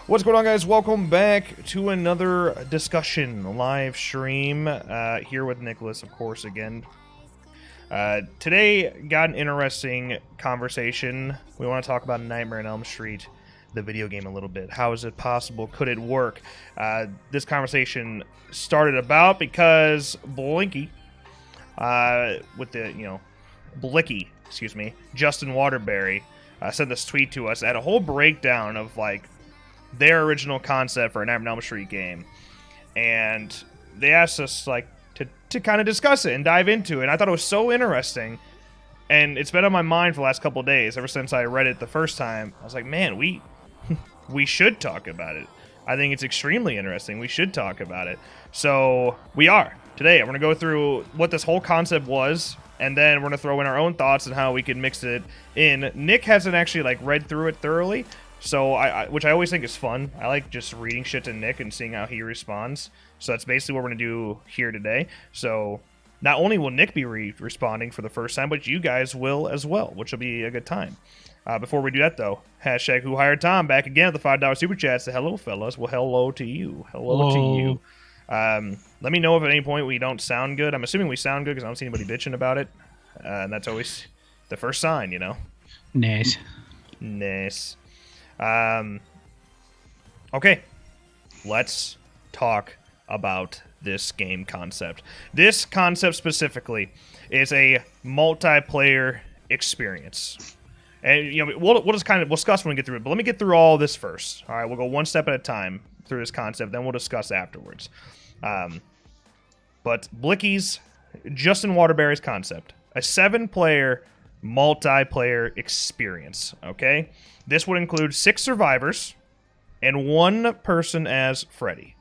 What's going on, guys? Welcome back to another discussion live stream here with Nicholas, of course, again. Today got an interesting conversation. We want to talk about Nightmare on Elm Street, the video game, a little bit. How is it possible? Could it work? This conversation started about because Blinky, with the, Blicky, excuse me, Justin Waterbury, sent this tweet to us, had a whole breakdown of, like, their original concept for a Nightmare on Elm Street game, and they asked us to kind of discuss it and dive into it. And I thought it was so interesting, and it's been on my mind for the last couple of days ever since I read it the first time. I was like, man, we should talk about it. I think it's extremely interesting. We should talk about it. So we are today. I'm going to go through what this whole concept was, and then we're going to throw in our own thoughts and how we can mix it in. Nick hasn't actually read through it thoroughly, so which I always think is fun. I like just reading shit to Nick and seeing how he responds. So that's basically what we're going to do here today. So not only will Nick be responding for the first time, but you guys will as well, which will be a good time. Before we do that, though, hashtag Who Hired Tom back again with the $5 super chat. Say hello, fellas. Well, hello to you. Hello to you. Let me know if at any point we don't sound good. I'm assuming we sound good because I don't see anybody bitching about it. And that's always the first sign, you know? Nice. Nice. Okay, let's talk about this game concept. This concept specifically is a multiplayer experience. And, we'll just kind of discuss when we get through it. But let me get through all this first. All right, we'll go one step at a time through this concept, then we'll discuss afterwards. But Blicky's, Justin Waterbury's concept, a 7-player multiplayer experience, okay? This would include 6 survivors and 1 person as Freddy.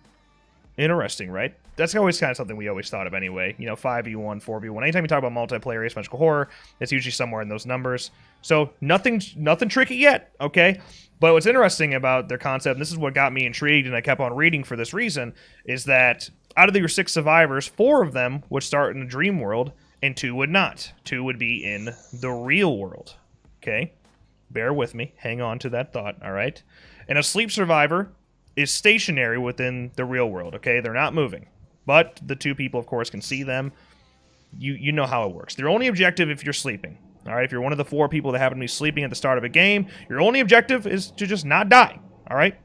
Interesting, right? That's always kind of something we always thought of anyway. 5v1, 4v1. Anytime you talk about multiplayer asymmetrical horror, it's usually somewhere in those numbers. So nothing tricky yet, okay? But what's interesting about their concept, and this is what got me intrigued and I kept on reading for this reason, is that out of your 6 survivors, 4 of them would start in the dream world and 2 would not. 2 would be in the real world, okay? Bear with me. Hang on to that thought, all right? And a sleep survivor is stationary within the real world, okay? They're not moving. But the 2 people, of course, can see them. You know how it works. Their only objective if you're sleeping, all right? If you're one of the 4 people that happen to be sleeping at the start of a game, your only objective is to just not die, all right?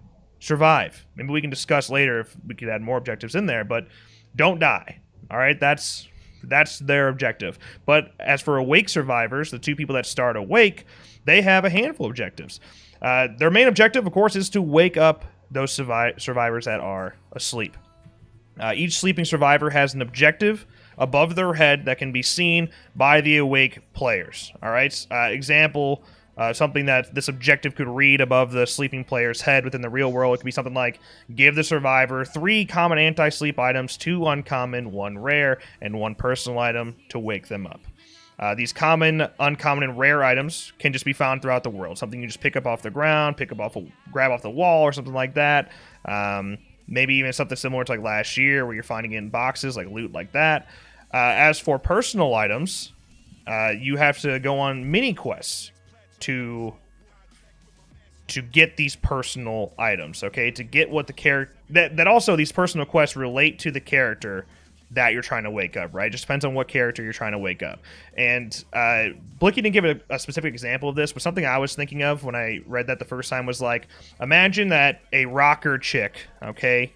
Survive. Maybe we can discuss later if we could add more objectives in there, but don't die, all right? That's That's their objective. But as for awake survivors, the two people that start awake, they have a handful of objectives. Their main objective, of course, is to wake up those survivors that are asleep. Each sleeping survivor has an objective above their head that can be seen by the awake players. All right. Example, something that this objective could read above the sleeping player's head within the real world. It could be something like, give the survivor 3 common anti-sleep items, 2 uncommon, 1 rare, and 1 personal item to wake them up. These common, uncommon, and rare items can just be found throughout the world. Something you just pick up off the ground, grab off the wall, or something like that. Maybe even something similar to like last year where you're finding it in boxes, like loot like that. As for personal items, you have to go on mini quests to get these personal items, okay? To get what the character... That also, these personal quests relate to the character that you're trying to wake up, right? It just depends on what character you're trying to wake up. And Blicky didn't give a specific example of this, but something I was thinking of when I read that the first time was like, imagine that a rocker chick, okay?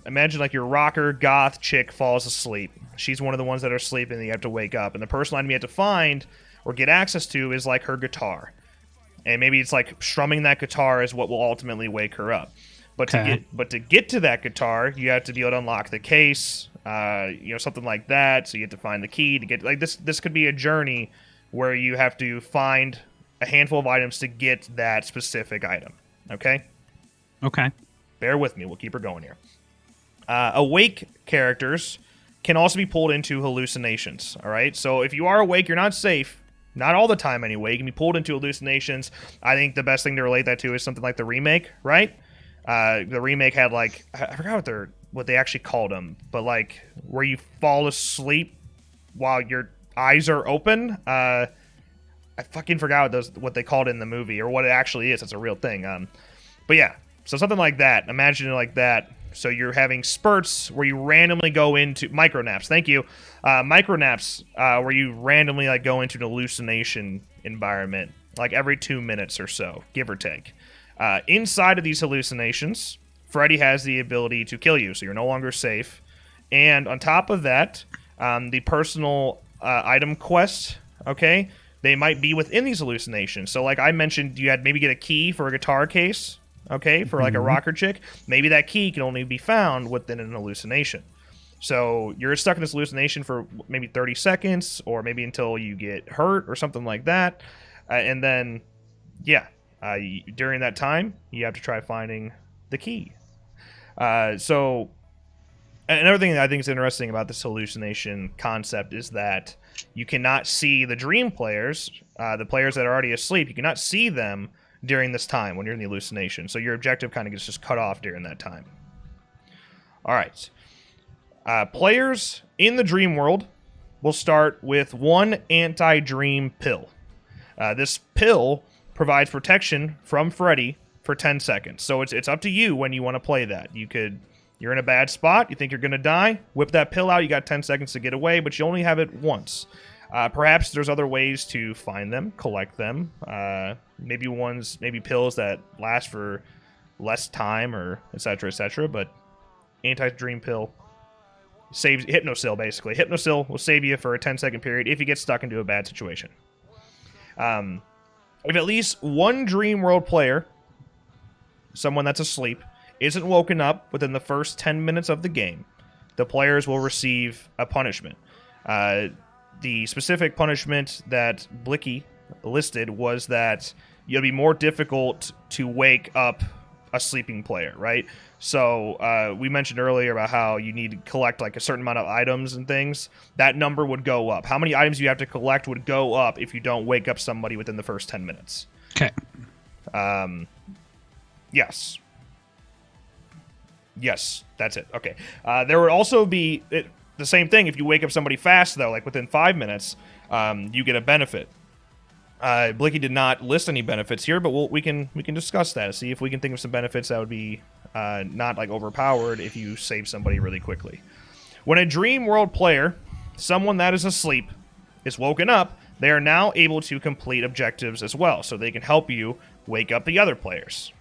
Imagine like your rocker goth chick falls asleep. She's one of the ones that are sleeping and you have to wake up. And the personal item you have to find or get access to is like her guitar. And maybe it's like strumming that guitar is what will ultimately wake her up. But to get to that guitar, you have to be able to unlock the case, something like that. So you have to find the key to get like this. This could be a journey where you have to find a handful of items to get that specific item. Okay. Okay. Bear with me. We'll keep her going here. Awake characters can also be pulled into hallucinations. All right. So if you are awake, you're not safe. Not all the time anyway. You can be pulled into hallucinations. I think the best thing to relate that to is something like the remake, right? The remake had like, I forgot what they actually called them, but like where you fall asleep while your eyes are open. I fucking forgot what they called it in the movie or what it actually is. It's a real thing. But yeah, so something like that. Imagine it like that. So you're having spurts where you randomly go into micronaps. Thank you. Micronaps where you randomly like go into an hallucination environment like every 2 minutes or so, give or take. Inside of these hallucinations, Freddy has the ability to kill you, so you're no longer safe. And on top of that, the personal item quest, okay, they might be within these hallucinations. So like I mentioned, you had maybe get a key for a guitar case, okay, for like a rocker chick. Maybe that key can only be found within an hallucination. So you're stuck in this hallucination for maybe 30 seconds, or maybe until you get hurt or something like that. And then, yeah. During that time, you have to try finding the key. So, another thing that I think is interesting about this hallucination concept is that you cannot see the dream players, the players that are already asleep. You cannot see them during this time when you're in the hallucination. So your objective kind of gets just cut off during that time. All right. Players in the dream world will start with 1 anti-dream pill. This pill provides protection from Freddy for 10 seconds. So it's up to you when you want to play that. You're in a bad spot, you think you're going to die, whip that pill out, you got 10 seconds to get away, but you only have it once. Perhaps there's other ways to find them, collect them. Maybe pills that last for less time or etc., but anti-dream pill saves Hypnosil, basically. Hypnosil will save you for a 10-second period if you get stuck into a bad situation. If at least one Dream World player, someone that's asleep, isn't woken up within the first 10 minutes of the game, the players will receive a punishment. The specific punishment that Blicky listed was that it'll be more difficult to wake up a sleeping player, right? So we mentioned earlier about how you need to collect like a certain amount of items and things. That number would go up. How many items you have to collect would go up if you don't wake up somebody within the first 10 minutes. Okay. Yes. Yes, that's it. Okay. There would also be the same thing. If you wake up somebody fast, though, like within 5 minutes, you get a benefit. Blicky did not list any benefits here, but we can discuss that. See if we can think of some benefits that would be not like overpowered if you save somebody really quickly. When a Dream World player, someone that is asleep, is woken up, they are now able to complete objectives as well, so they can help you wake up the other players.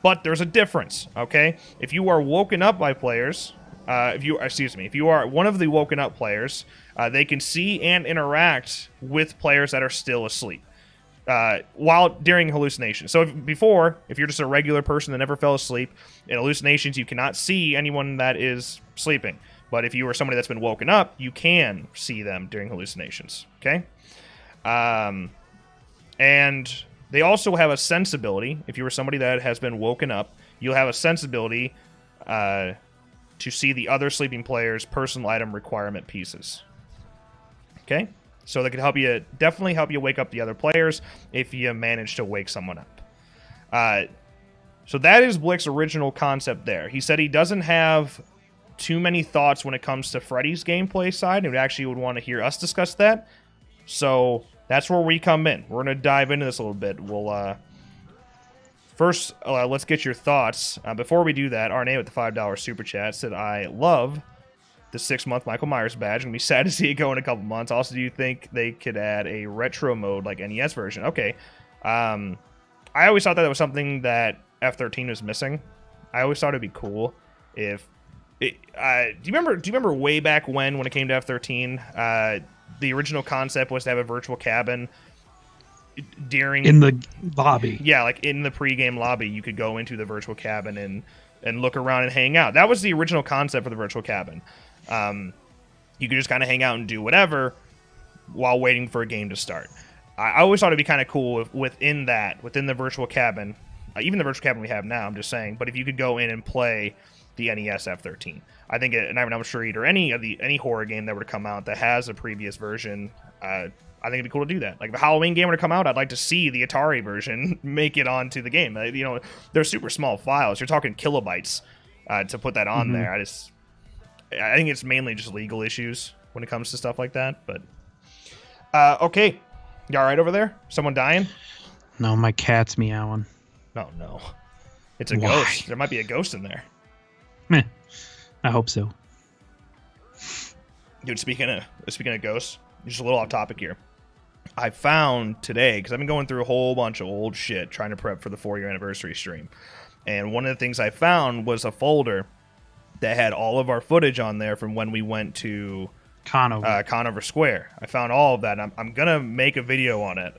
But there's a difference, okay? If you are woken up by players if you are one of the woken up players, they can see and interact with players that are still asleep. While during hallucinations. So if you're just a regular person that never fell asleep, in hallucinations you cannot see anyone that is sleeping. But if you are somebody that's been woken up, you can see them during hallucinations. Okay? And they also have a sensibility. If you are somebody that has been woken up, you'll have a sensibility to see the other sleeping players' personal item requirement pieces. Okay? So that could definitely help you wake up the other players if you manage to wake someone up. So that is Blick's original concept there. He said he doesn't have too many thoughts when it comes to Freddy's gameplay side, and actually would want to hear us discuss that. So that's where we come in. We're going to dive into this a little bit. We'll first, let's get your thoughts. Before we do that, Arne with the $5 super chat said, I love the 6-month Michael Myers badge. I'm going to be sad to see it go in a couple months. Also, do you think they could add a retro mode like NES version? Okay. I always thought that was something that F13 was missing. I always thought it'd be cool if it, do you remember way back when it came to F13, the original concept was to have a virtual cabin in the lobby. Yeah, like in the pregame lobby, you could go into the virtual cabin and look around and hang out. That was the original concept for the virtual cabin. You could just kind of hang out and do whatever while waiting for a game to start. I always thought it'd be kind of cool if within the virtual cabin, even the virtual cabin we have now, I'm just saying, but if you could go in and play the NES F13, I think, and I'm sure either any horror game that were to come out that has a previous version, I think it'd be cool to do that. Like if a Halloween game were to come out, I'd like to see the Atari version make it onto the game. You know, they're super small files. You're talking kilobytes to put that on there. I think it's mainly just legal issues when it comes to stuff like that. But okay, you all right over there? Someone dying? No, my cat's meowing. Oh no, it's a ghost. There might be a ghost in there. Meh. I hope so. Dude, speaking of ghosts, just a little off topic here. I found today, because I've been going through a whole bunch of old shit trying to prep for the 4-year anniversary stream, and one of the things I found was a folder that had all of our footage on there from when we went to Conover Square. I found all of that. I'm gonna make a video on it.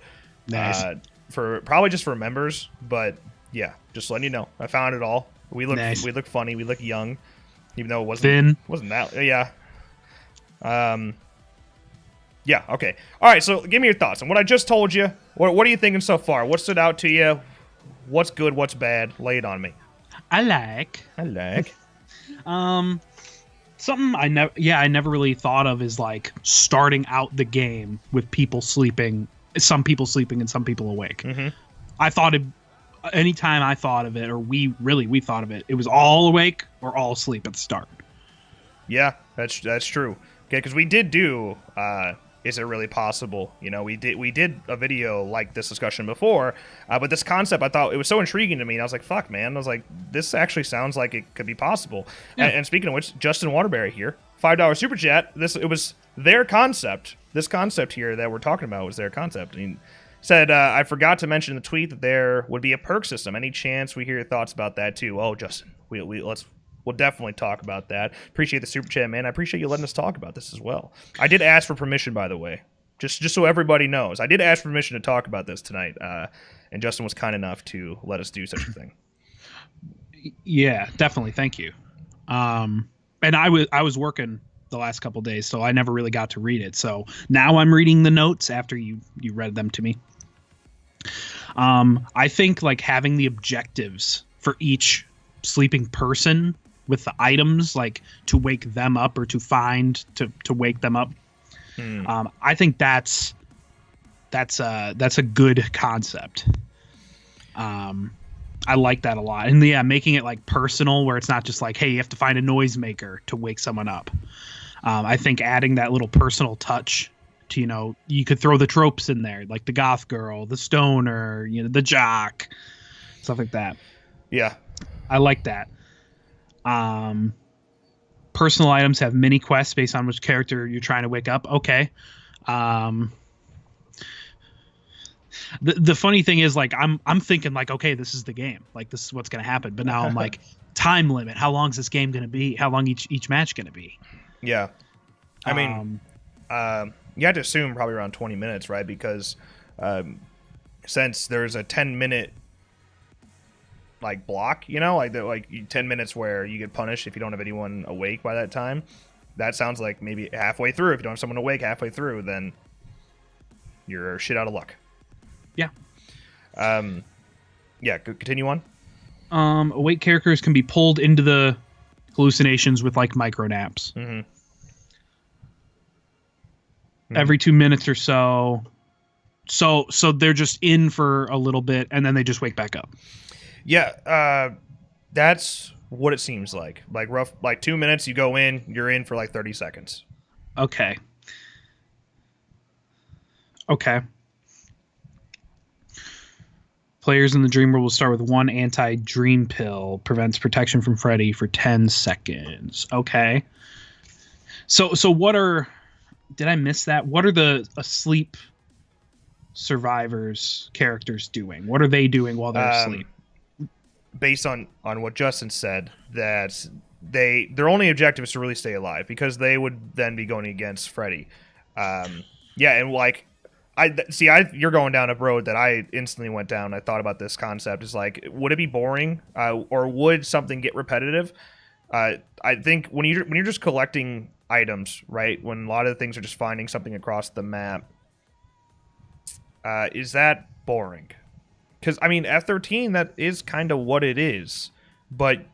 Nice. For probably just for members, but yeah, just letting you know. I found it all. We look funny. We look young, even though it wasn't that. Yeah. Yeah. Okay. All right. So give me your thoughts on what I just told you. What are you thinking so far? What stood out to you? What's good? What's bad? Lay it on me. I like. Something I never really thought of is like starting out the game with people sleeping, some people sleeping and some people awake. I thought anytime I thought of it, or we thought of it, it was all awake or all asleep at the start. Yeah, that's true. Okay, because we did do is it really possible? You know, we did a video like this discussion before, but this concept, I thought it was so intriguing to me, and I was like, fuck, man. I was like, this actually sounds like it could be possible. Yeah. And speaking of which, Justin Waterbury here, $5 super chat. It was their concept. This concept here that we're talking about was their concept. I mean, said, I forgot to mention in the tweet that there would be a perk system. Any chance we hear your thoughts about that too? Oh, Justin, we'll definitely talk about that. Appreciate the super chat, man. I appreciate you letting us talk about this as well. I did ask for permission, by the way, just so everybody knows. I did ask for permission to talk about this tonight, and Justin was kind enough to let us do such a thing. Yeah, definitely. Thank you. And I was working the last couple days, so I never really got to read it. So now I'm reading the notes after you read them to me. I think like having the objectives for each sleeping person with the items, like to wake them up or to find to wake them up. I think that's a good concept. I like that a lot. And yeah, making it like personal where it's not just like, hey, you have to find a noisemaker to wake someone up. I think adding that little personal touch to, you know, you could throw the tropes in there, like the goth girl, the stoner, you know, the jock, stuff like that. Yeah. I like that. Personal items have mini quests based on which character you're trying to wake up. Okay. The funny thing is, like, I'm thinking like, okay, this is the game, like this is what's gonna happen. But now I'm like, time limit. How long is this game gonna be? How long each match gonna be? Yeah, I mean, you have to assume probably around 20 minutes, right? Because since there's a 10-minute like block, you know, like 10 minutes where you get punished if you don't have anyone awake by that time. That sounds like maybe halfway through. If you don't have someone awake halfway through, then you're shit out of luck. Yeah. Yeah. Continue on. Awake characters can be pulled into the hallucinations with like micro naps. Mm-hmm. Every 2 minutes or so. So they're just in for a little bit and then they just wake back up. Yeah, that's what it seems like. Like rough, like 2 minutes, you go in, you're in for like 30 seconds. Okay. Players in the dream world will start with 1 anti-dream pill. Prevents protection from Freddy for 10 seconds. Okay. So what are... Did I miss that? What are the asleep survivors characters doing? What are they doing while they're asleep? Based on what Justin said, that their only objective is to really stay alive, because they would then be going against Freddy. Yeah, and like you're going down a road that I instantly went down. I thought about this concept. Is like, would it be boring, or would something get repetitive? I think when you're just collecting items, right? When a lot of the things are just finding something across the map, is that boring? Because, I mean, F-13, that is kind of what it is. But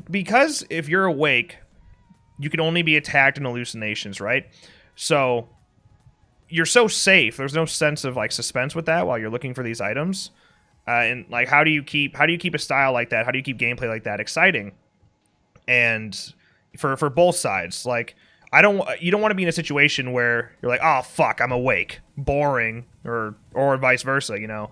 because if you're awake, you can only be attacked in hallucinations, right? So you're so safe. There's no sense of like suspense with that while you're looking for these items. And like, how do you keep a style like that? How do you keep gameplay like that exciting? And for both sides, like, you don't want to be in a situation where you're like, oh fuck, I'm awake, boring, or vice versa. You know,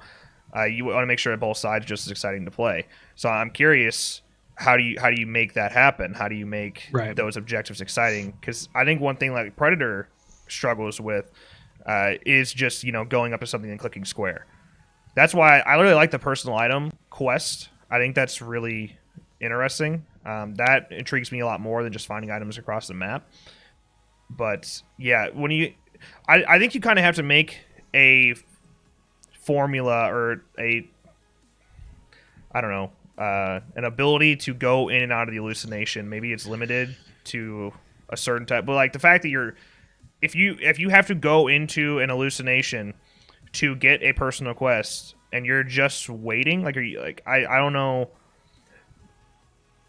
you want to make sure that both sides are just as exciting to play. So I'm curious, how do you make that happen? How do you make those objectives exciting? Because I think one thing like Predator struggles with is just, you know, going up to something and clicking square. That's why I really like the personal item quest. I think that's really interesting. That intrigues me a lot more than just finding items across the map. But yeah, I think you kind of have to make a formula, or I don't know, an ability to go in and out of the hallucination. Maybe it's limited to a certain type, but like the fact that if you have to go into an hallucination to get a personal quest and you're just waiting, like, are you like, I don't know,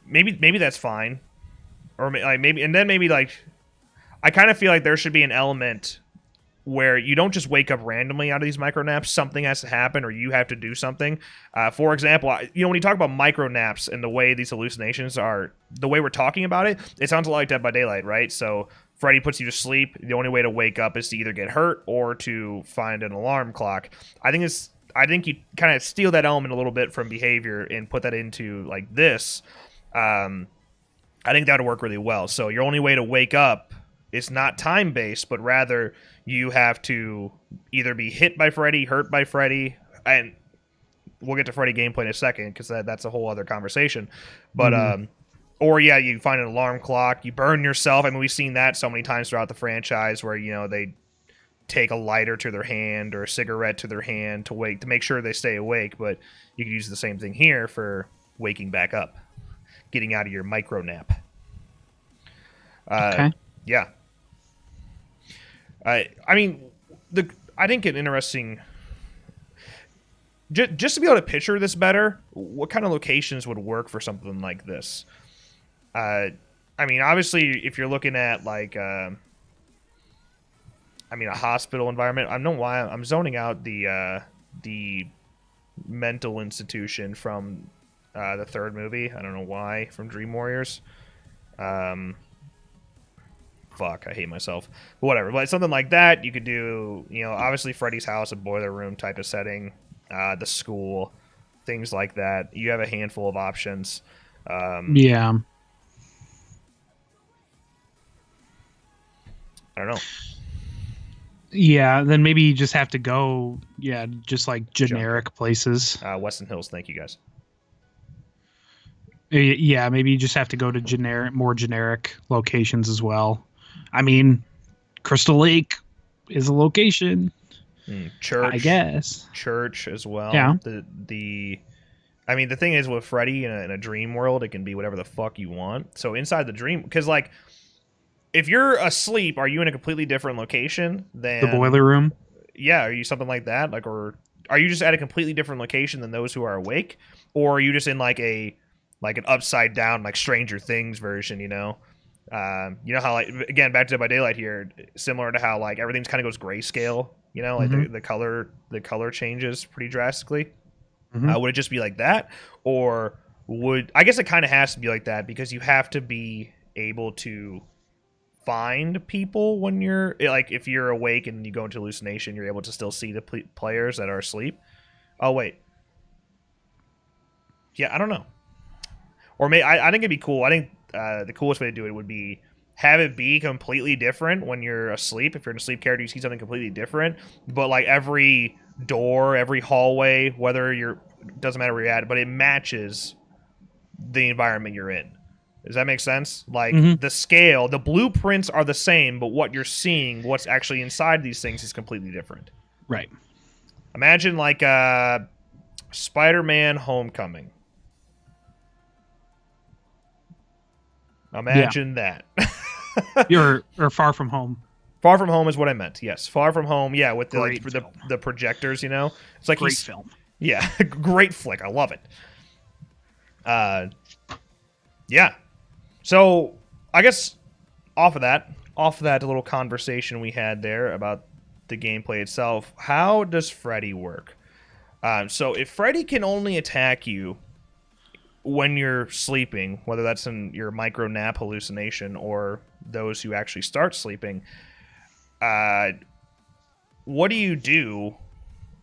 maybe that's fine, or like maybe like, I kind of feel like there should be an element where you don't just wake up randomly out of these micro naps. Something has to happen, or you have to do something. For example, when you talk about micro naps and the way these hallucinations are, the way we're talking about it, it sounds a lot like Dead by Daylight, right? So Freddy puts you to sleep. The only way to wake up is to either get hurt or to find an alarm clock. I think you kind of steal that element a little bit from behavior and put that into like this. I think that would work really well. So your only way to wake up is not time-based, but rather you have to either be hit by Freddy, hurt by Freddy, and we'll get to Freddy gameplay in a second, because that's a whole other conversation. But or yeah, you find an alarm clock, you burn yourself. I mean, we've seen that so many times throughout the franchise, where, you know, they take a lighter to their hand or a cigarette to their hand to make sure they stay awake. But you can use the same thing here for waking back up, getting out of your micro nap. Okay. Yeah. I mean, I think an interesting, just to be able to picture this better, what kind of locations would work for something like this? I mean, obviously, if you're looking at like, a hospital environment. I don't know why I'm zoning out the mental institution from the third movie. I don't know why, from Dream Warriors. Fuck, I hate myself. But whatever. But something like that, you could do, you know, obviously Freddy's house, a boiler room type of setting, the school, things like that. You have a handful of options. Yeah. I don't know. Yeah, then maybe you just have to go, yeah, just like Junker. generic places. Weston Hills, thank you guys. Yeah, maybe you just have to go to more generic locations as well. I mean, Crystal Lake is a location, I Church, guess. church as well. Yeah. I mean, the thing is with Freddy in a dream world, it can be whatever the fuck you want. So inside the dream, because like, if you're asleep, are you in a completely different location The than? boiler room. Yeah, are you something like that? Like, or are you just at a completely different location than those who are awake, or are you just in like an upside down like Stranger Things version? You know how like again back to Dead by Daylight here, similar to how like everything's kind of goes grayscale. You know, like Hmm. the color changes pretty drastically. Hmm. Would it just be like that, or would I guess it kind of has to be like that because you have to be able to find people when you're like if you're awake and you go into hallucination, you're able to still see the players that are asleep. Oh wait, yeah, I don't know, or maybe I think it'd be cool. I think the coolest way to do it would be have it be completely different when you're asleep. If you're in a sleep character, you see something completely different, but like every door, every hallway, whether you're doesn't matter where you're at, but it matches the environment you're in. Does that make sense? Like Hmm. the scale, the blueprints are the same, but what you're seeing, what's actually inside these things is completely different. Right. Imagine like Spider-Man Homecoming. Yeah. Imagine that. Or Far From Home. Far From Home is what I meant. Yes, Far From Home. Yeah, with the like Great film. the projectors. It's like Great he's film. yeah, great flick. I love it. Uh, yeah. So I guess off of that little conversation we had there about the gameplay itself, how does Freddy work? So if Freddy can only attack you when you're sleeping, whether that's in your micro nap hallucination or those who actually start sleeping, uh, what do you do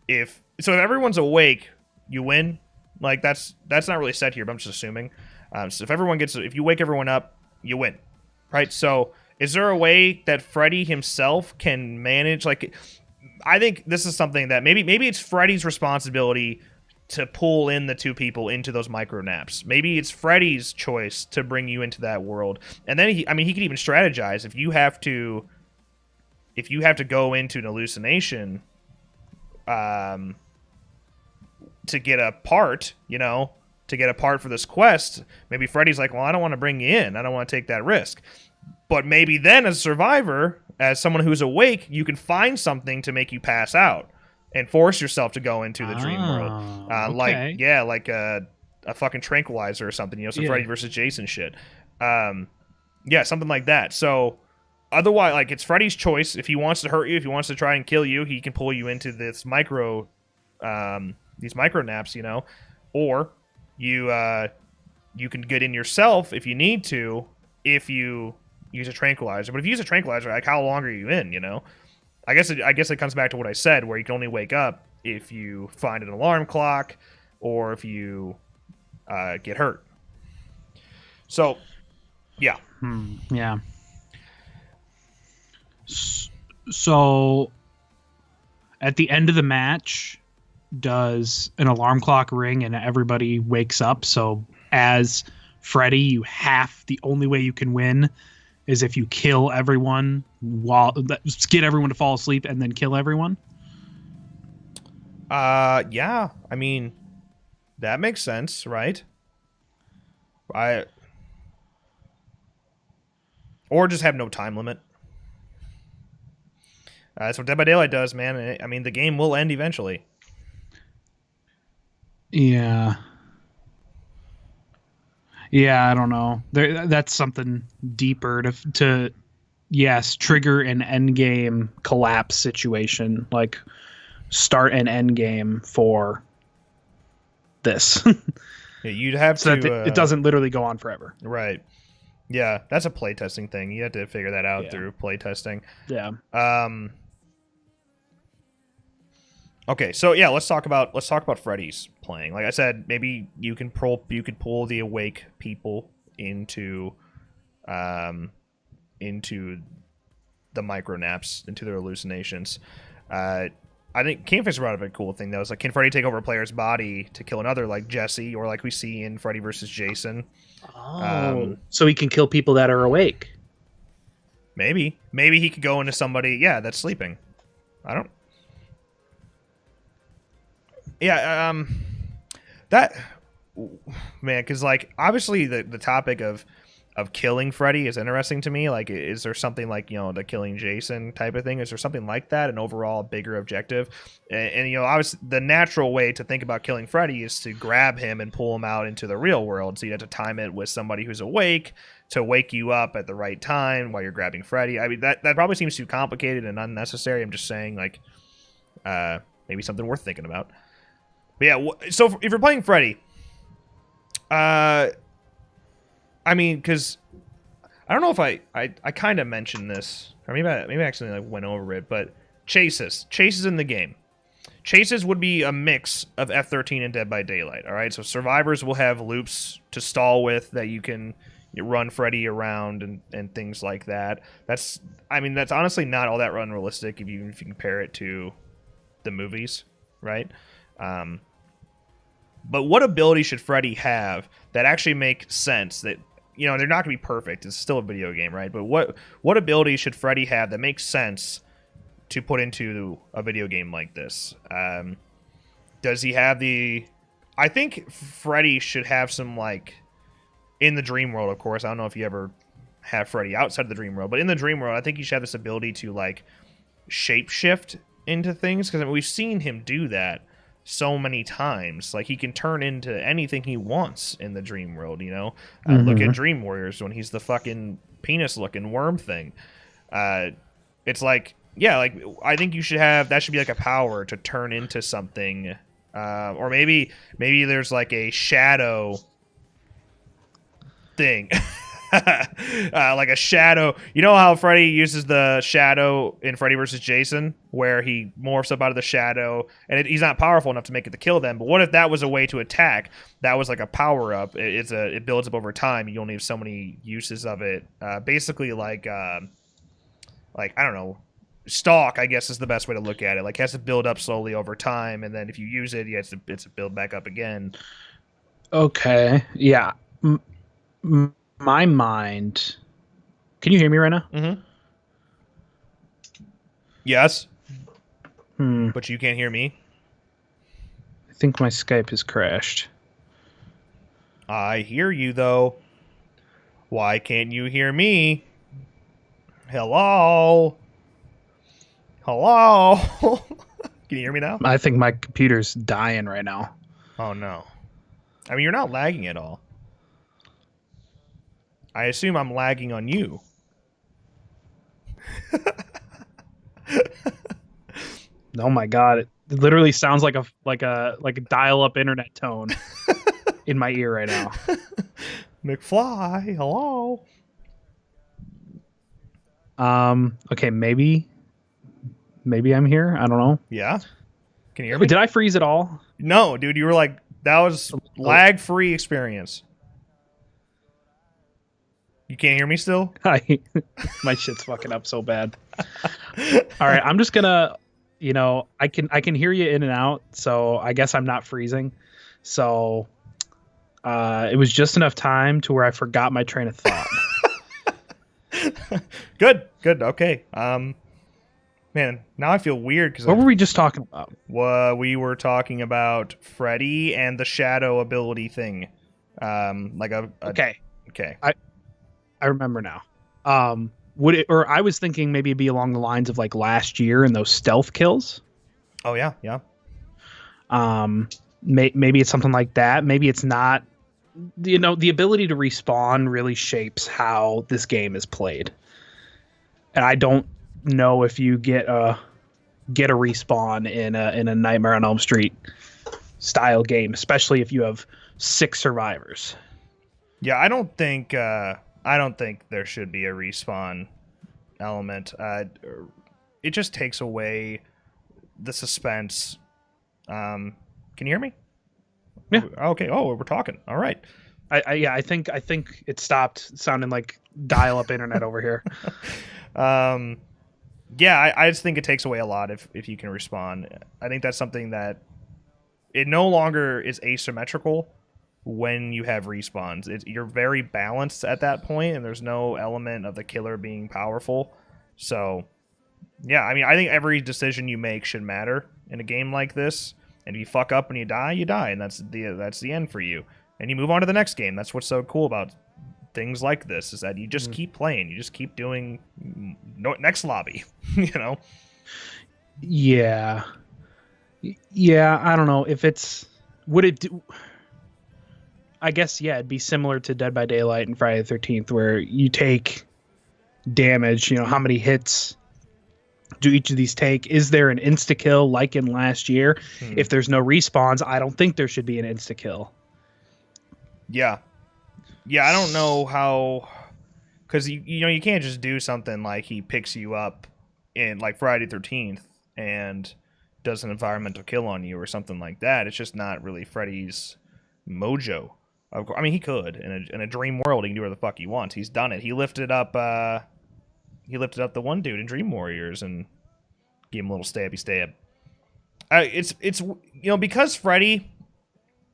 if everyone's awake, you win? Like that's not really said here, but I'm just assuming. So if you wake everyone up, you win, right? So is there a way that Freddy himself can manage? Like, I think this is something that maybe it's Freddy's responsibility to pull in the two people into those micro naps. Maybe it's Freddy's choice to bring you into that world, and then he could even strategize if you have to go into an hallucination, um, to get a part, to get a part for this quest, maybe Freddy's like, well, I don't want to bring you in. I don't want to take that risk. But maybe then, as a survivor, as someone who's awake, you can find something to make you pass out and force yourself to go into the dream world. Okay. Like a fucking tranquilizer or something, some Yeah. Freddy versus Jason shit. Yeah, something like that. So otherwise, like it's Freddy's choice. If he wants to hurt you, if he wants to try and kill you, he can pull you into these micro naps, or you can get in yourself if you need to, if you use a tranquilizer. But if you use a tranquilizer, like how long are you in? I guess it comes back to what I said, where you can only wake up if you find an alarm clock or if you get hurt. So, yeah. Yeah. So at the end of the match, does an alarm clock ring and everybody wakes up? So as Freddy, the only way you can win is if you kill everyone get everyone to fall asleep and then kill everyone. Yeah. I mean, that makes sense, right? Or just have no time limit. That's what Dead by Daylight does, man. I mean, the game will end eventually. Yeah. Yeah, I don't know. That's something deeper to yes, trigger an end game collapse situation, like start an end game for this. Yeah, you'd have So to. that it doesn't literally go on forever. Right. Yeah, that's a playtesting thing. You have to figure that out Yeah. through playtesting. Yeah. Okay, so yeah, let's talk about Freddy's playing. Like I said, maybe you could pull the awake people into the micro naps into their hallucinations. I think Kingfish brought up a cool thing though. It's like, can Freddy take over a player's body to kill another, like Jesse, or like we see in Freddy versus Jason? So he can kill people that are awake. Maybe he could go into somebody, that's sleeping. I don't. Yeah, that man, because like obviously the topic of killing Freddy is interesting to me. Like, is there something like, the killing Jason type of thing? Is there something like that, an overall bigger objective? And obviously the natural way to think about killing Freddy is to grab him and pull him out into the real world. So you have to time it with somebody who's awake to wake you up at the right time while you're grabbing Freddy. I mean, that probably seems too complicated and unnecessary. I'm just saying, like, maybe something worth thinking about. But yeah, so if you're playing Freddy, I mean, because I don't know if I kind of mentioned this, or maybe I actually like went over it, but chases in the game. Chases would be a mix of F-13 and Dead by Daylight. All right, so survivors will have loops to stall with that you can run Freddy around and things like that. That's honestly not all that unrealistic if you compare it to the movies, right? But what ability should Freddy have that actually make sense? That they're not going to be perfect. It's still a video game, right? But what ability should Freddy have that makes sense to put into a video game like this? Does he have the? I think Freddy should have some, like, in the dream world. Of course, I don't know if you ever have Freddy outside of the dream world, but in the dream world, I think he should have this ability to like shapeshift into things, because we've seen him do that so many times. Like, he can turn into anything he wants in the dream world, Look at Dream Warriors when he's the fucking penis looking worm thing. It's like, I think you should have, that should be like a power to turn into something, or maybe there's like a shadow thing. Like a shadow. You know how Freddy uses the shadow in Freddy vs. Jason, where he morphs up out of the shadow, and he's not powerful enough to make it to kill them. But what if that was a way to attack? That was like a power up. It builds up over time. You only have so many uses of it. Basically, like I don't know, stalk, I guess, is the best way to look at it. Like, it has to build up slowly over time, and then if you use it, it's to build back up again. Okay. Yeah. My mind. Can you hear me right now? Mm-hmm. Yes. Hmm. But you can't hear me? I think my Skype has crashed. I hear you, though. Why can't you hear me? Hello? Hello? Can you hear me now? I think my computer's dying right now. Oh, no. I mean, you're not lagging at all. I assume I'm lagging on you. Oh my god! It literally sounds like a dial-up internet tone in my ear right now. McFly, hello. Okay, maybe I'm here. I don't know. Yeah. Can you hear me? Did I freeze at all? No, dude. You were like, that was lag-free experience. You can't hear me still? My shit's fucking up so bad. All right, I'm just gonna, I can hear you in and out, so I guess I'm not freezing. So, it was just enough time to where I forgot my train of thought. Good. Okay. Man, now I feel weird because what were we just talking about? We were talking about Freddy and the shadow ability thing. Okay. I remember now. I was thinking maybe it'd be along the lines of like last year and those stealth kills. Oh yeah. Maybe it's something like that. Maybe it's not. The ability to respawn really shapes how this game is played. And I don't know if you get a respawn in a Nightmare on Elm Street style game, especially if you have 6 survivors. Yeah, I don't think there should be a respawn element. It just takes away the suspense. Can you hear me? Yeah. Okay. Oh, we're talking. All right. I think it stopped sounding like dial-up internet over here. Yeah, I just think it takes away a lot if you can respawn. I think that's something that it no longer is asymmetrical when you have respawns. You're very balanced at that point, and there's no element of the killer being powerful. So, yeah, I mean, I think every decision you make should matter in a game like this. And if you fuck up and you die, and that's the end for you. And you move on to the next game. That's what's so cool about things like this, is that you just keep playing. You just keep doing next lobby, you know? Yeah. Yeah, I don't know if it's... Would it do... I guess, yeah, it'd be similar to Dead by Daylight and Friday the 13th, where you take damage, you know, how many hits do each of these take? Is there an insta-kill like in last year? If there's no respawns, I don't think there should be an insta-kill. Yeah. Yeah, I don't know how... Because, you know, you can't just do something like he picks you up in, like, Friday the 13th and does an environmental kill on you or something like that. It's just not really Freddy's mojo. I mean, he could. In a dream world, he can do whatever the fuck he wants. He's done it. He lifted up the one dude in Dream Warriors and gave him a little stabby stab. It's you know, because Freddy...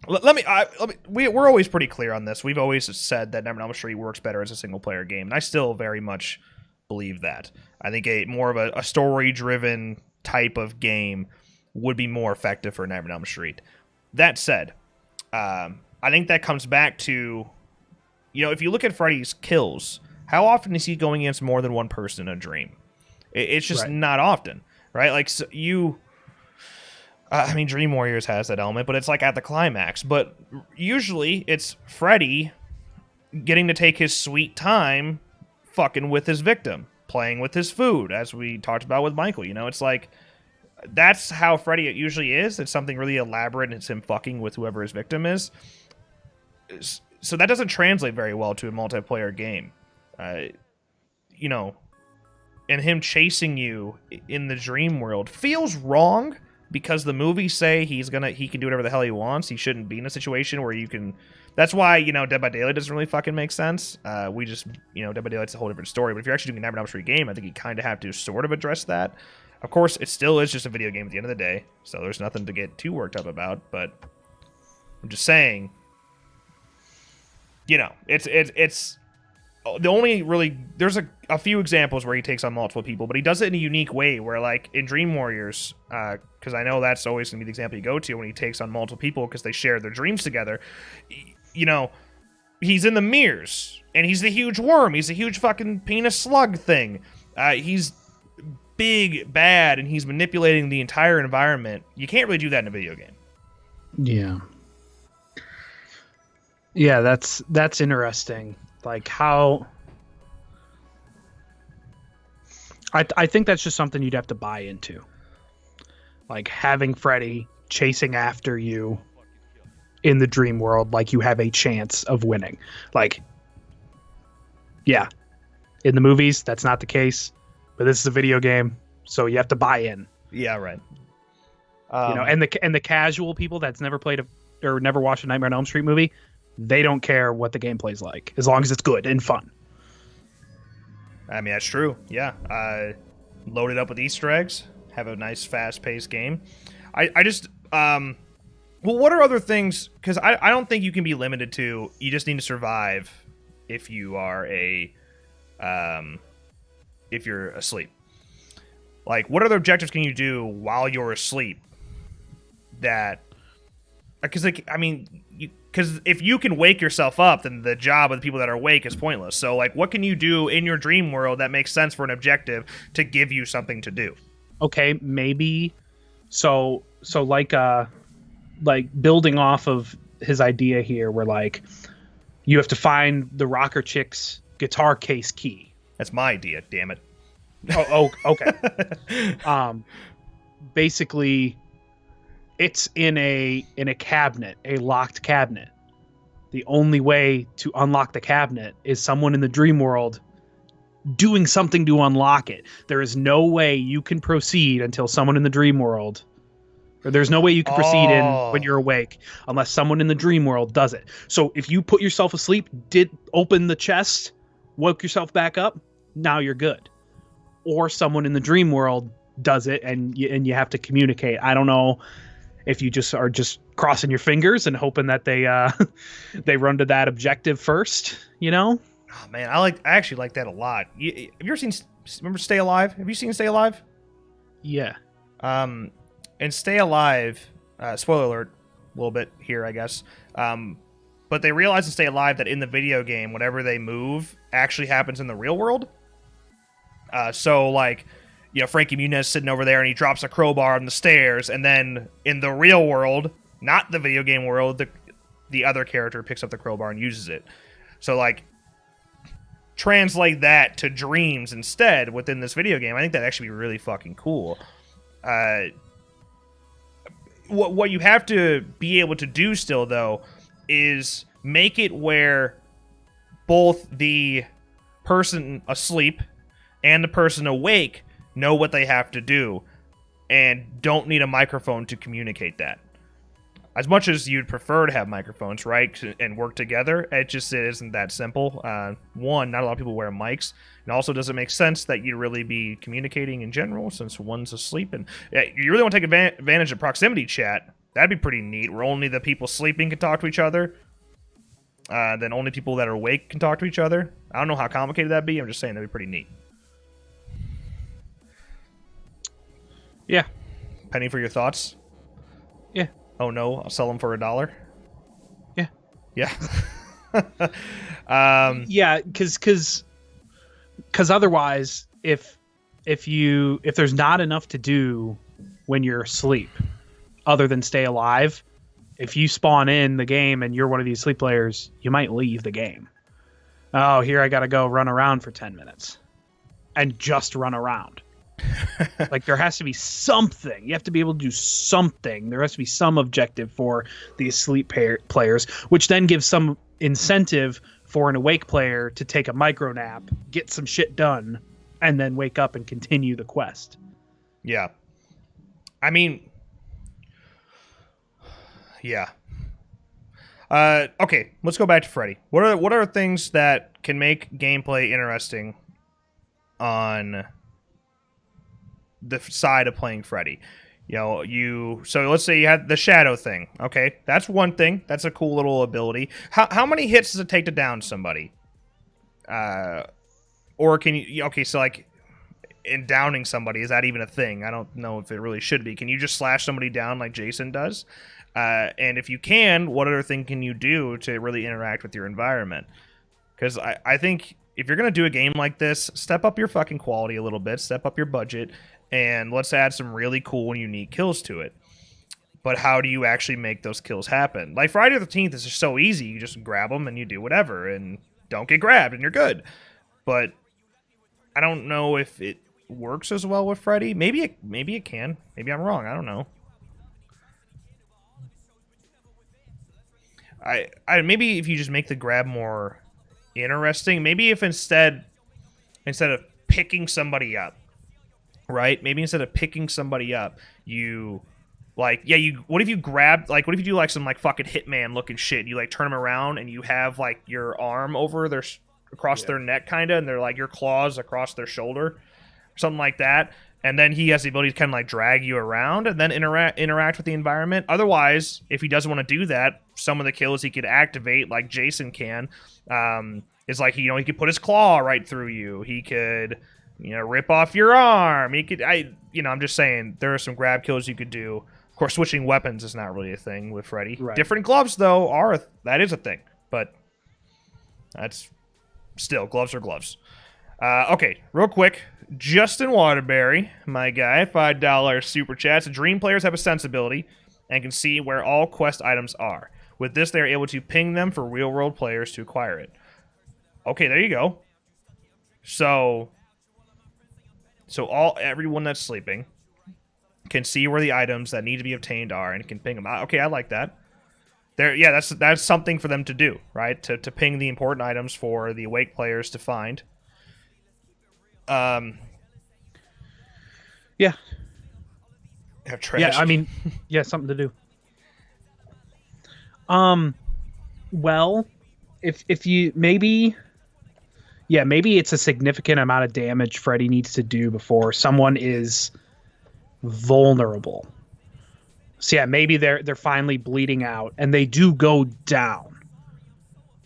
We're always pretty clear on this. We've always said that Nightmare on Elm Street works better as a single-player game, and I still very much believe that. I think more of a story-driven type of game would be more effective for Nightmare on Elm Street. That said, I think that comes back to, you know, if you look at Freddy's kills, how often is he going against more than one person in a dream? It's just not often, right? Like, so I mean, Dream Warriors has that element, but it's like at the climax. But usually it's Freddy getting to take his sweet time fucking with his victim, playing with his food, as we talked about with Michael. You know, it's like, that's how Freddy usually is. It's something really elaborate, and it's him fucking with whoever his victim is. So that doesn't translate very well to a multiplayer game. You know, and him chasing you in the dream world feels wrong, because the movies say he can do whatever the hell he wants. He shouldn't be in a situation where you can... That's why, you know, Dead by Daylight doesn't really fucking make sense. Dead by Daylight's a whole different story. But if you're actually doing a Nightmare on Elm Street game, I think you kind of have to sort of address that. Of course, it still is just a video game at the end of the day, so there's nothing to get too worked up about. But I'm just saying, you know, it's the only really... There's a few examples where he takes on multiple people, but he does it in a unique way where, like, in Dream Warriors, because I know that's always going to be the example you go to when he takes on multiple people because they share their dreams together. You know, he's in the mirrors, and he's the huge worm. He's a huge fucking penis slug thing. He's big, bad, and he's manipulating the entire environment. You can't really do that in a video game. Yeah. Yeah, that's interesting. Like, how... I think that's just something you'd have to buy into. Like, having Freddy chasing after you in the dream world like you have a chance of winning. Like, yeah. In the movies, that's not the case. But this is a video game, so you have to buy in. Yeah, right. You know, and the casual people that's never played or never watched a Nightmare on Elm Street movie, they don't care what the gameplay's like, as long as it's good and fun. I mean, that's true. Yeah. Load it up with Easter eggs. Have a nice, fast-paced game. I just... well, what are other things... Because I don't think you can be limited to... You just need to survive if you are if you're asleep. Like, what other objectives can you do while you're asleep that... Because, like, I mean... Because if you can wake yourself up, then the job of the people that are awake is pointless. So, like, what can you do in your dream world that makes sense for an objective to give you something to do? Okay, maybe. So like building off of his idea here, where, like, you have to find the rocker chick's guitar case key. That's my idea, damn it. Oh okay. Basically... It's in a cabinet, a locked cabinet. The only way to unlock the cabinet is someone in the dream world doing something to unlock it. There is no way you can proceed until someone in the dream world, or there's no way you can proceed in when you're awake unless someone in the dream world does it. So if you put yourself asleep, did open the chest, woke yourself back up, now you're good. or someone in the dream world does it, and you have to communicate. I don't know if you just are just crossing your fingers and hoping that they they run to that objective first, you know? Oh man, I actually like that a lot. Have you ever seen? Remember Stay Alive? Have you seen Stay Alive? Yeah. And Stay Alive. Spoiler alert, a little bit here, I guess. But they realize in Stay Alive that in the video game, whatever they move actually happens in the real world. So like, you know, Frankie Muniz sitting over there and he drops a crowbar on the stairs, and then in the real world, not the video game world, the other character picks up the crowbar and uses it. So like, translate that to dreams instead within this video game. I think that'd actually be really fucking cool. What you have to be able to do still, though, is make it where both the person asleep and the person awake know what they have to do and don't need a microphone to communicate that. As much as you'd prefer to have microphones, right, and work together, it isn't that simple. One, not a lot of people wear mics, and also doesn't make sense that you'd really be communicating in general since one's asleep. And you really want to take advantage of proximity chat. That'd be pretty neat, where only the people sleeping can talk to each other. Then only people that are awake can talk to each other. I don't know how complicated that'd be. I'm just saying that'd be pretty neat. Yeah. Penny for your thoughts? Yeah. Oh no, I'll sell them for $1. Yeah. Yeah. Yeah, because otherwise, if there's not enough to do when you're asleep, other than stay alive, if you spawn in the game and you're one of these sleep players, you might leave the game. Oh, here I gotta go run around for 10 minutes, and just run around. Like, there has to be something. You have to be able to do something. There has to be some objective for the asleep players, which then gives some incentive for an awake player to take a micro nap, get some shit done, and then wake up and continue the quest. Yeah. I mean, yeah. Okay, let's go back to Freddy. What are things that can make gameplay interesting on the side of playing Freddy? So let's say you had the shadow thing. Okay, that's one thing. That's a cool little ability. How many hits does it take to down somebody? Or can you? Okay, so like in downing somebody, is that even a thing? I don't know if it really should be. Can you just slash somebody down like Jason does? And if you can, what other thing can you do to really interact with your environment? Because I think if you're gonna do a game like this, step up your fucking quality a little bit, step up your budget, and let's add some really cool and unique kills to it. But how do you actually make those kills happen? Like Friday the 13th is just so easy. You just grab them and you do whatever, and don't get grabbed, and you're good. But I don't know if it works as well with Freddy. Maybe it can. Maybe I'm wrong. I don't know. I maybe if you just make the grab more interesting. Maybe if instead of picking somebody up, right? Maybe instead of picking somebody up, you what if you grab, like, what if you do like some like fucking Hitman looking shit? And you like turn them around and you have like your arm over their across their neck kind of, and they're like your claws across their shoulder, something like that. And then he has the ability to kind of like drag you around and then interact with the environment. Otherwise, if he doesn't want to do that, some of the kills he could activate, like Jason can, is like, he could put his claw right through you. He could, rip off your arm. He could, I'm just saying, there are some grab kills you could do. Of course, switching weapons is not really a thing with Freddy. Right. Different gloves, though, that is a thing. But that's still, gloves are gloves. Okay, real quick. Justin Waterbury, my guy, $5 super chats. Dream players have a sensibility and can see where all quest items are. With this, they are able to ping them for real-world players to acquire it. Okay, there you go. So everyone that's sleeping can see where the items that need to be obtained are and can ping them. Okay, I like that. That's something for them to do, right? To ping the important items for the awake players to find. Yeah. Have trash. Yeah, I mean, yeah, something to do. Well, if you maybe Yeah, maybe it's a significant amount of damage Freddy needs to do before someone is vulnerable. So yeah, maybe they're finally bleeding out and they do go down.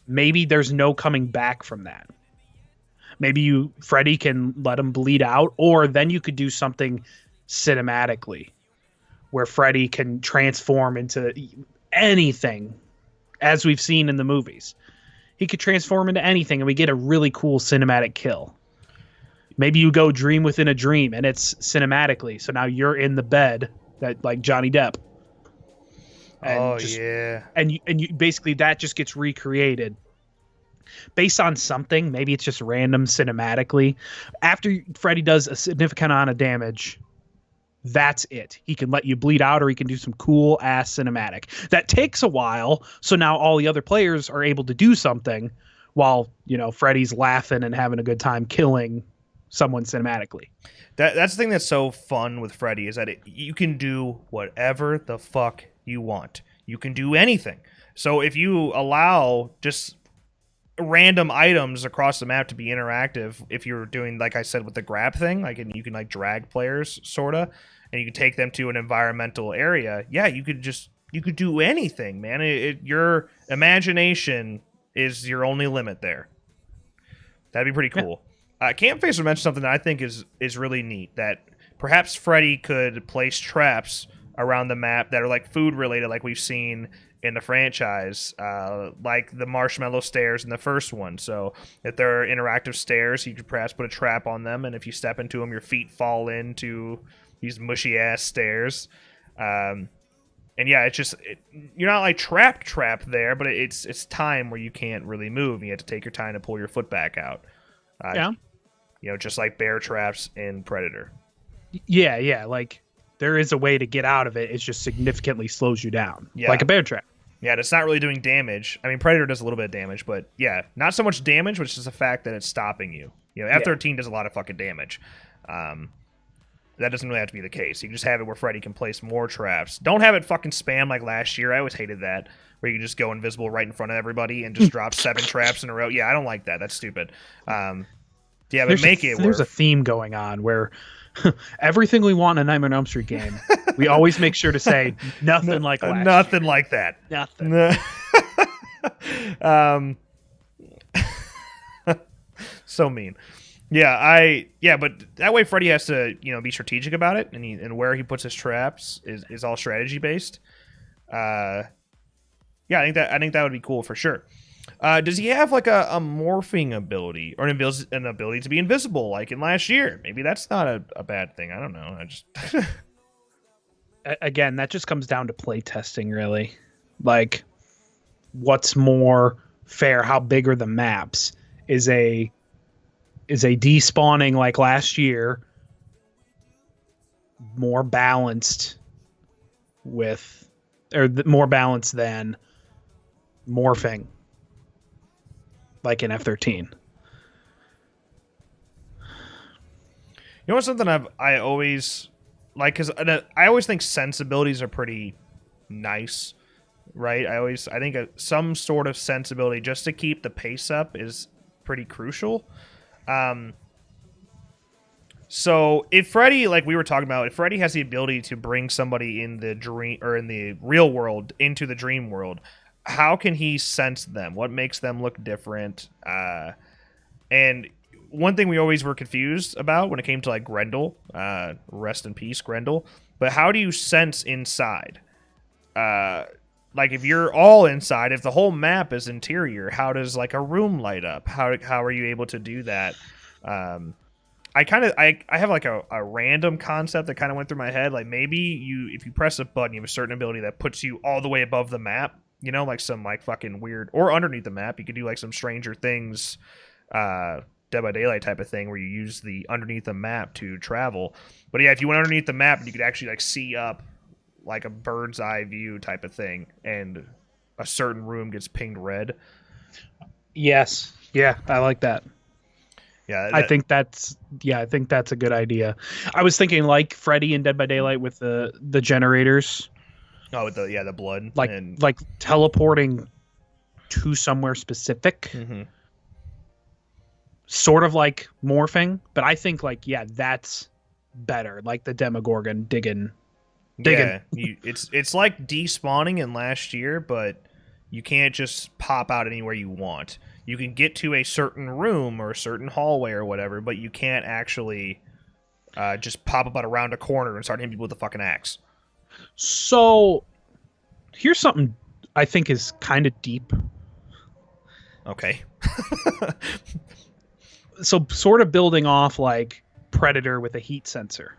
Maybe there's no coming back from that. Maybe Freddy can let him bleed out, or then you could do something cinematically where Freddy can transform into anything, as we've seen in the movies. He could transform into anything, and we get a really cool cinematic kill. Maybe you go dream within a dream, and it's cinematically. So now you're in the bed, that like Johnny Depp. And yeah. And you basically that just gets recreated based on something. Maybe it's just random cinematically. After Freddy does a significant amount of damage, that's it. He can let you bleed out, or he can do some cool ass cinematic. That takes a while, so now all the other players are able to do something while, Freddy's laughing and having a good time killing someone cinematically. That's the thing that's so fun with Freddy, is that you can do whatever the fuck you want. You can do anything. So if you allow just random items across the map to be interactive, if you're doing, like I said, with the grab thing, you can like drag players sorta, and you can take them to an environmental area. Yeah, you could do anything, man. Your imagination is your only limit there. That'd be pretty cool. Campfacer mentioned something that I think is really neat, that perhaps Freddy could place traps around the map that are like food related, like we've seen in the franchise, like the marshmallow stairs in the first one. So if there are interactive stairs, you could perhaps put a trap on them, and if you step into them, your feet fall into these mushy ass stairs. And yeah, it's just you're not like trapped there, but it's time where you can't really move. You have to take your time to pull your foot back out. Yeah, just like bear traps in Predator. Yeah, like there is a way to get out of it. It just significantly slows you down, like a bear trap. Yeah, it's not really doing damage. I mean, Predator does a little bit of damage, but yeah, not so much damage, which is the fact that it's stopping you. F-13 does a lot of fucking damage. That doesn't really have to be the case. You can just have it where Freddy can place more traps. Don't have it fucking spam like last year. I always hated that, where you can just go invisible right in front of everybody and just drop 7 traps in a row. Yeah, I don't like that. That's stupid. Yeah, but there's a theme going on where everything we want in a Nightmare on Elm Street game, we always make sure to say nothing like last nothing year. Like that. Nothing. So mean. Yeah, but that way Freddy has to, be strategic about it, and where he puts his traps is all strategy based. Yeah, I think that would be cool for sure. Does he have like a morphing ability, or an ability to be invisible like in last year? Maybe that's not a bad thing. I don't know. I just Again, that just comes down to play testing, really. Like, what's more fair? How big are the maps? Is a despawning like last year more balanced more balanced than morphing like in F-13? What's something I always like, because I always think sensibilities are pretty nice, right? I think some sort of sensibility just to keep the pace up is pretty crucial. So if Freddy, like we were talking about, if Freddy has the ability to bring somebody in the dream or in the real world into the dream world, how can he sense them? What makes them look different? And one thing we always were confused about when it came to like Grendel, rest in peace, Grendel. But how do you sense inside? Like if you're all inside, if the whole map is interior, how does like a room light up? How are you able to do that? I have like a random concept that kind of went through my head. Like maybe if you press a button, you have a certain ability that puts you all the way above the map. Like some like fucking weird, or underneath the map. You could do like some Stranger Things, Dead by Daylight type of thing where you use the underneath the map to travel. But yeah, if you went underneath the map, you could actually like see up like a bird's eye view type of thing, and a certain room gets pinged red. Yes. Yeah, I like that. Yeah, I think that's a good idea. I was thinking like Freddy in Dead by Daylight with the generators. Oh, with the blood, like teleporting to somewhere specific. Mm-hmm. sort of like morphing, but I think like yeah, that's better. Like the Demogorgon digging. Yeah, it's like despawning in last year, but you can't just pop out anywhere you want. You can get to a certain room or a certain hallway or whatever, but you can't actually just pop up out around a corner and start hitting people with a fucking axe. So here's something I think is kind of deep. Okay. So sort of building off like Predator with a heat sensor.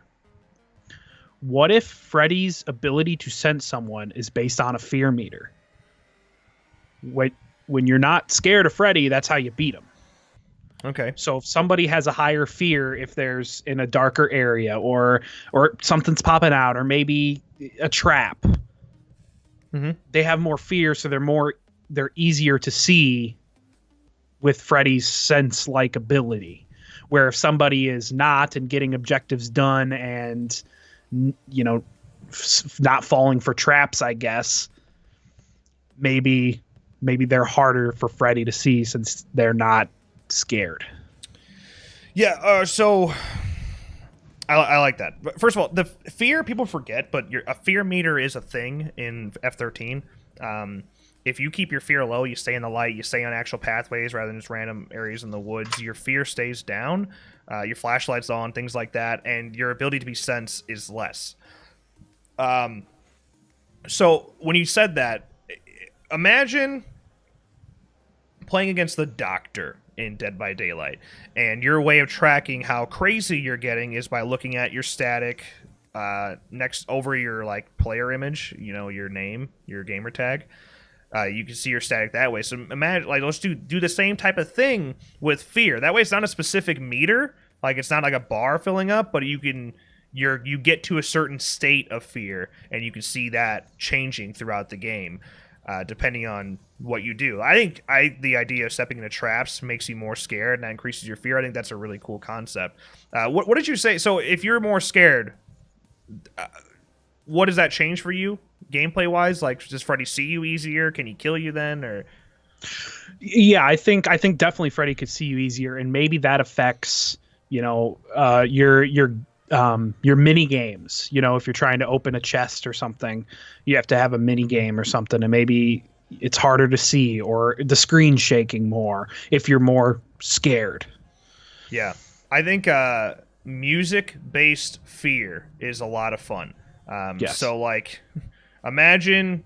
What if Freddy's ability to sense someone is based on a fear meter? When you're not scared of Freddy, that's how you beat him. Okay. So if somebody has a higher fear, if there's in a darker area or something's popping out, or maybe a trap, they have more fear, so they're easier to see with Freddy's sense-like ability. Where if somebody is not and getting objectives done and not falling for traps, I guess maybe they're harder for Freddy to see since they're not scared. Yeah, so I like that. But first of all, the fear people forget, but a fear meter is a thing in F13. If you keep your fear low, you stay in the light, you stay on actual pathways rather than just random areas in the woods, your fear stays down, your flashlight's on, things like that, and your ability to be sensed is less. So when you said that, imagine playing against the Doctor in Dead by Daylight, and your way of tracking how crazy you're getting is by looking at your static next over your like player image, your name, your gamer tag. You can see your static that way. So imagine, like, let's do the same type of thing with fear. That way, it's not a specific meter, like it's not like a bar filling up, but you get to a certain state of fear, and you can see that changing throughout the game, depending on what you do. I think the idea of stepping into traps makes you more scared, and that increases your fear. I think that's a really cool concept. What did you say? So if you're more scared, what does that change for you? Gameplay wise, like, does Freddy see you easier? Can he kill you then? Or yeah, I think definitely Freddy could see you easier, and maybe that affects your mini games. If you're trying to open a chest or something, you have to have a mini game or something, and maybe it's harder to see, or the screen shaking more if you're more scared. Yeah, I think music based fear is a lot of fun. Yes. So like, imagine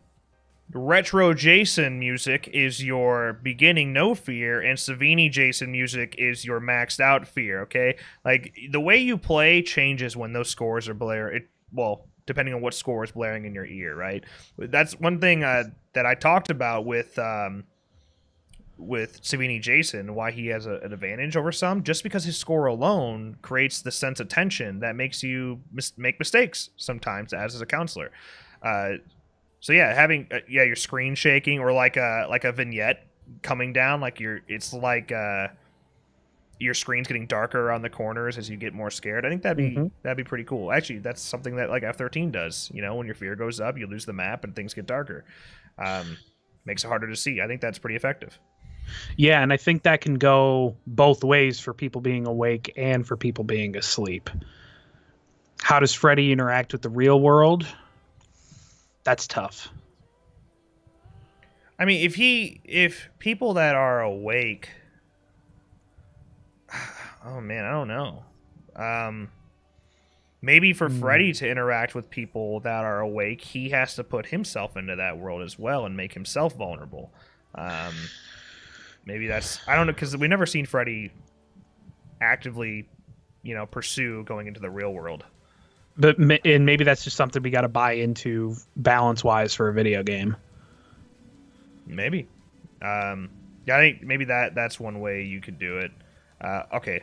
retro Jason music is your beginning no fear, and Savini Jason music is your maxed out fear. Okay, like the way you play changes when those scores are blaring. Well, depending on what score is blaring in your ear, right? That's one thing that I talked about with Savini Jason, why he has an advantage over some, just because his score alone creates the sense of tension that makes you make mistakes sometimes as a counselor. So yeah, having your screen shaking, or like a vignette coming down, like it's like your screen's getting darker around the corners as you get more scared. I think that'd be pretty cool. Actually, that's something that like F13 does. When your fear goes up, you lose the map and things get darker. Makes it harder to see. I think that's pretty effective. Yeah, and I think that can go both ways for people being awake and for people being asleep. How does Freddy interact with the real world? That's tough. I mean, if people that are awake, oh man, I don't know. Maybe for Freddy to interact with people that are awake, he has to put himself into that world as well and make himself vulnerable. Maybe that's, I don't know, because we've never seen Freddy actively, pursue going into the real world. And maybe that's just something we got to buy into balance-wise for a video game. Maybe. Yeah, I think maybe that's one way you could do it. Okay,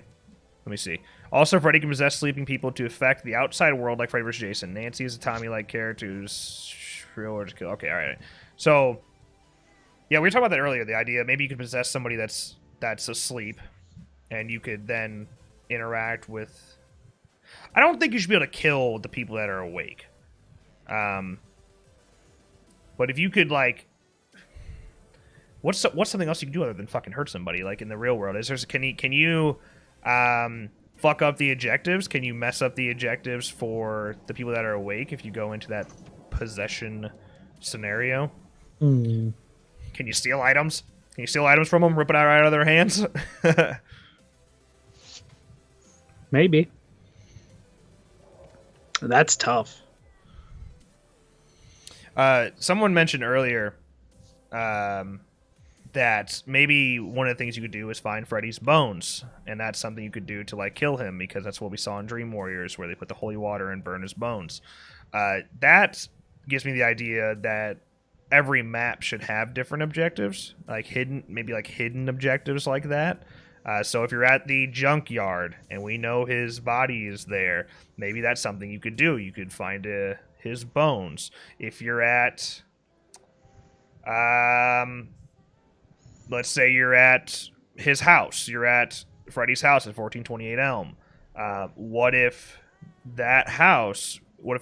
let me see. Also, Freddy can possess sleeping people to affect the outside world like Freddy vs. Jason. Nancy is a Tommy-like character who's real or to kill. Okay, all right. So, yeah, we were talking about that earlier. The idea maybe you could possess somebody that's asleep, and you could then interact with. I don't think you should be able to kill the people that are awake. But if you could like what's something else you can do other than fucking hurt somebody like in the real world? Can you fuck up the objectives? Can you mess up the objectives for the people that are awake if you go into that possession scenario? Mm. Can you steal items? Can you steal items from them, rip it out of their hands? Maybe. That's tough. Someone mentioned earlier that maybe one of the things you could do is find Freddy's bones, and that's something you could do to like kill him, because that's what we saw in Dream Warriors, where they put the holy water and burn his bones. That gives me the idea that every map should have different objectives, like hidden objectives like that. So if you're at the junkyard and we know his body is there, maybe that's something you could do. You could find his bones. If you're at, let's say you're at his house. You're at Freddy's house at 1428 Elm. What if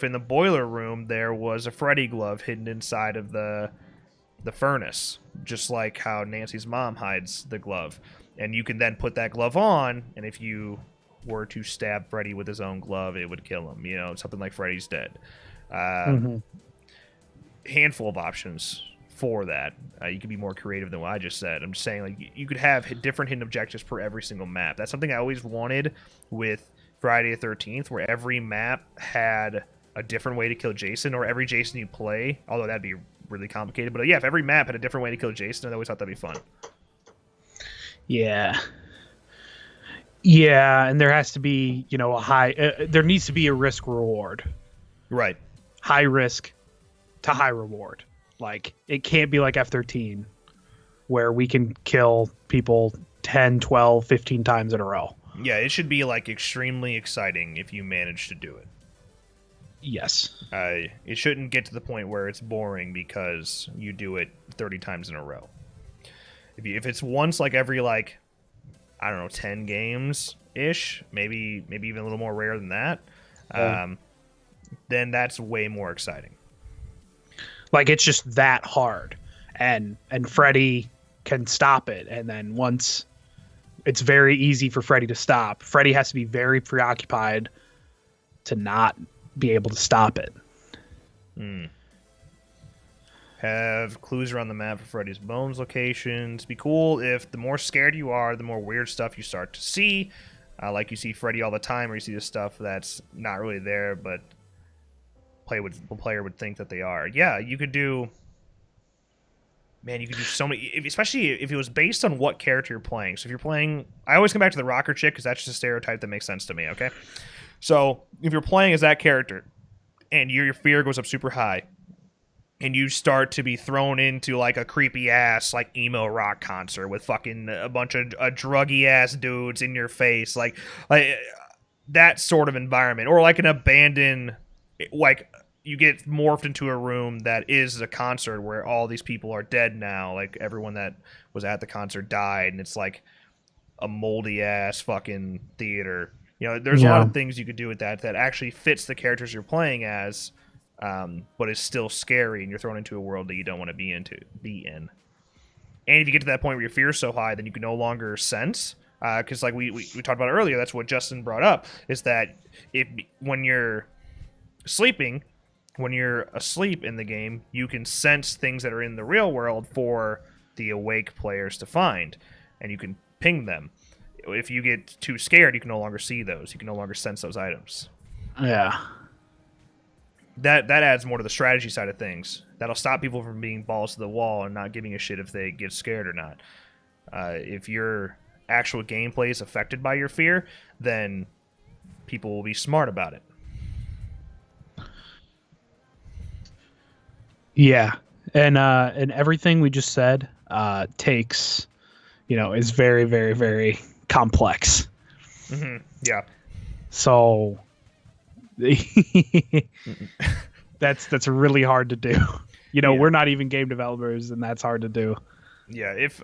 in the boiler room there was a Freddy glove hidden inside of the furnace, just like how Nancy's mom hides the glove. And you can then put that glove on, and if you were to stab Freddy with his own glove, it would kill him. You know, something like Freddy's Dead. Handful of options for that. You could be more creative than what I just said. I'm just saying, like, you could have different hidden objectives per every single map. That's something I always wanted with Friday the 13th, where every map had a different way to kill Jason, or every Jason you play, although that'd be really complicated. But yeah, if every map had a different way to kill Jason, I always thought that'd be fun. Yeah. Yeah, and there has to be, a high... there needs to be a risk reward. Right. High risk to high reward. Like, it can't be like F-13, where we can kill people 10, 12, 15 times in a row. Yeah, it should be, like, extremely exciting if you manage to do it. Yes. It shouldn't get to the point where it's boring because you do it 30 times in a row. If it's once like every, like, I don't know, 10 games ish, maybe even a little more rare than that, then that's way more exciting. Like, it's just that hard, and Freddy can stop it, and then once it's very easy for Freddy to stop, Freddy has to be very preoccupied to not be able to stop it. Have clues around the map for Freddy's bones locations. Be cool if the more scared you are, the more weird stuff you start to see. Like you see Freddy all the time, or you see the stuff that's not really there, but the player would think that they are. Yeah, you could do... Man, you could do so many... Especially if it was based on what character you're playing. So if you're playing... I always come back to the rocker chick, because that's just a stereotype that makes sense to me, okay? So if you're playing as that character, and your fear goes up super high, and you start to be thrown into, like, a creepy-ass, like, emo rock concert with fucking a bunch of druggy-ass dudes in your face. Like that sort of environment. Or, like, an abandoned... Like, you get morphed into a room that is a concert where all these people are dead now. Like, everyone that was at the concert died, and it's, like, a moldy-ass fucking theater. You know, there's a lot of things you could do with that actually fits the characters you're playing as, but is still scary, and you're thrown into a world that you don't want to be in. And if you get to that point where your fear is so high, then you can no longer sense. Because like we talked about earlier, that's what Justin brought up, is that when you're sleeping, when you're asleep in the game, you can sense things that are in the real world for the awake players to find, and you can ping them. If you get too scared, you can no longer see those. You can no longer sense those items. Yeah. That adds more to the strategy side of things. That'll stop people from being balls to the wall and not giving a shit if they get scared or not. If your actual gameplay is affected by your fear, then people will be smart about it. Yeah. And everything we just said takes, is very, very, very complex. Mm-hmm. Yeah. So that's really hard to do. We're not even game developers, and that's hard to do. Yeah. If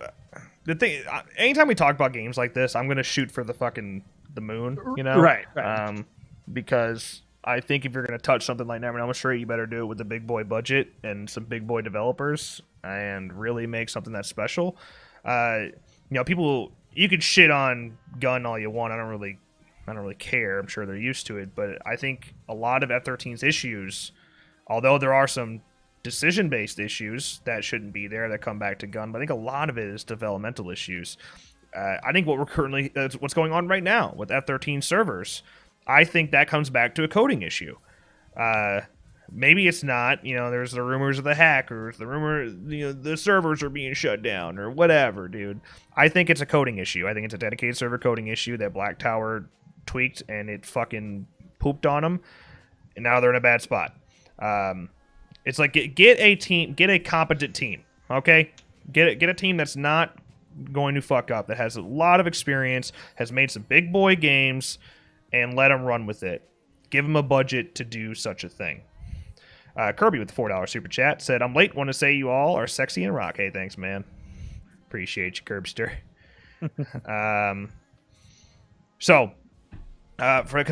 the thing, anytime we talk about games like this, I'm gonna shoot for the moon. Right. Because I think if you're going to touch something like Nightmare on Elm Street, you better do it with a big boy budget and some big boy developers and really make something that's special. People, you can shit on Gunn all you want. I don't really care. I'm sure they're used to it, but I think a lot of F-13's issues, although there are some decision-based issues that shouldn't be there that come back to Gunn, but I think a lot of it is developmental issues. I think what's going on right now with F-13 servers, I think that comes back to a coding issue. Maybe it's not. There's the rumors of the hackers, the rumor, the servers are being shut down or whatever, dude. I think it's a coding issue. I think it's a dedicated server coding issue that Black Tower tweaked and it fucking pooped on them, and now they're in a bad spot. It's like get a competent team, okay? Get a team that's not going to fuck up, that has a lot of experience, has made some big boy games, and let them run with it. Give them a budget to do such a thing. Kirby with the $4 super chat said, "I'm late. Want to say you all are sexy and rock." Hey, thanks, man. Appreciate you, Curbster. Because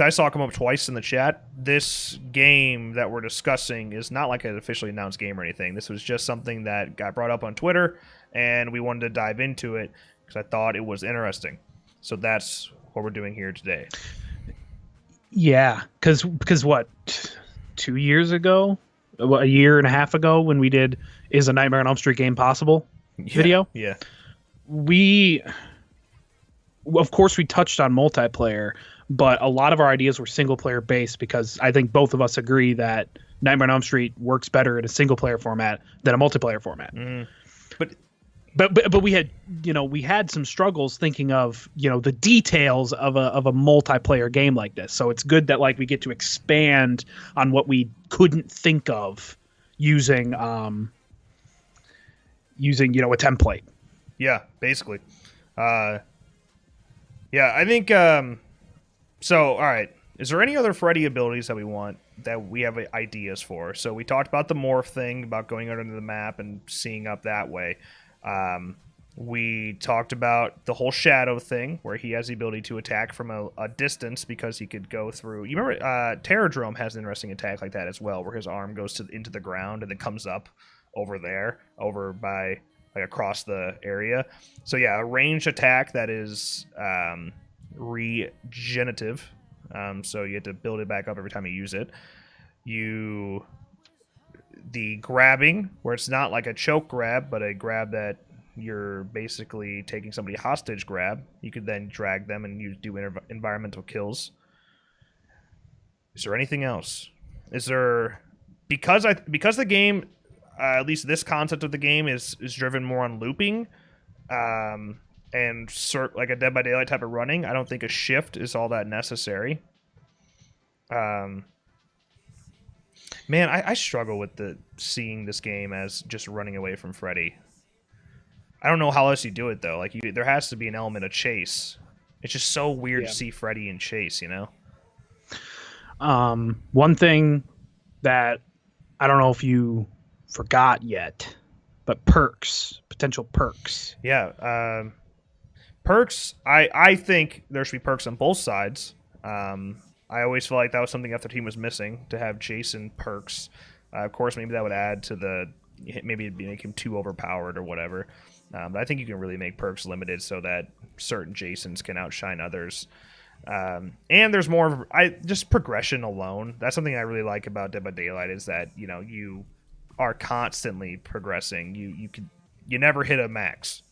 I saw it come up twice in the chat, this game that we're discussing is not like an officially announced game or anything. This was just something that got brought up on Twitter, and we wanted to dive into it because I thought it was interesting. So that's what we're doing here today. Yeah, because what, 2 years ago, a year and a half ago, when we did "Is a Nightmare on Elm Street game possible?" video, we, of course, we touched on multiplayer, but a lot of our ideas were single player based because I think both of us agree that Nightmare on Elm Street works better in a single player format than a multiplayer format. But we had some struggles thinking of the details of a multiplayer game like this. So it's good that we get to expand on what we couldn't think of using a template. Yeah, basically. I think so. All right. Is there any other Freddy abilities that we have ideas for? So we talked about the morph thing, about going out into the map and seeing up that way. We talked about the whole shadow thing, where he has the ability to attack from a distance because he could go through. You remember Terradrome has an interesting attack like that as well, where his arm goes into the ground and then comes up over by across the area. So yeah, a ranged attack that is regenerative. So you have to build it back up every time you use it. The grabbing, where it's not like a choke grab, but a grab that you're basically taking somebody hostage grab. You could then drag them and you do environmental kills. Is there anything else? Is there, because the game, at least this concept of the game is driven more on looping, and like a Dead by Daylight type of running, I don't think a shift is all that necessary. Man, I struggle with seeing this game as just running away from Freddy. I don't know how else you do it, though. There has to be an element of chase. It's just so weird to see Freddy in chase, One thing that I don't know if you forgot yet, but potential perks. Yeah, perks. I think there should be perks on both sides. I always feel like that was something F-13 was missing, to have Jason perks. Of course, maybe that would add to maybe it'd make him too overpowered or whatever. But I think you can really make perks limited so that certain Jasons can outshine others. And there's more of just progression alone. That's something I really like about Dead by Daylight, is that you are constantly progressing. You never hit a max.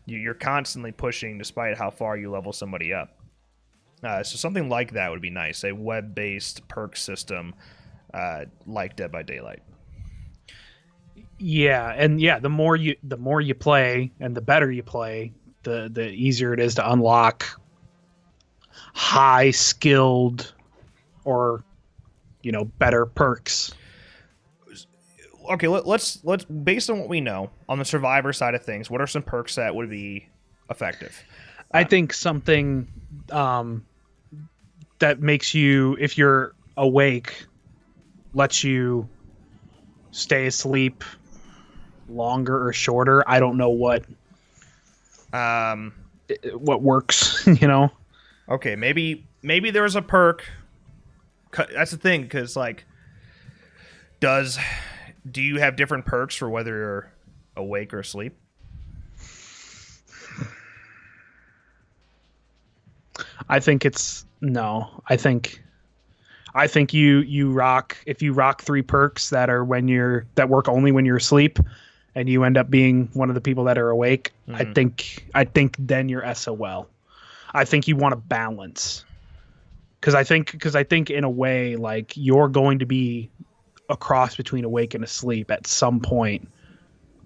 You're constantly pushing despite how far you level somebody up. So something like that would be nice, a web-based perk system like Dead by Daylight. Yeah, and the more you play and the better you play, the easier it is to unlock high skilled or better perks. Okay, let's based on what we know on the survivor side of things, what are some perks that would be effective? I think something that makes you, if you're awake, lets you stay asleep longer or shorter. I don't know what works. Okay, maybe there's a perk That's the thing, because like, do you have different perks for whether you're awake or asleep? I think it's no. I think you rock if you rock 3 perks that work only when you're asleep, and you end up being one of the people that are awake. Mm-hmm. I think then you're SOL. I think you want to balance, because I think in a way, like, you're going to be a cross between awake and asleep at some point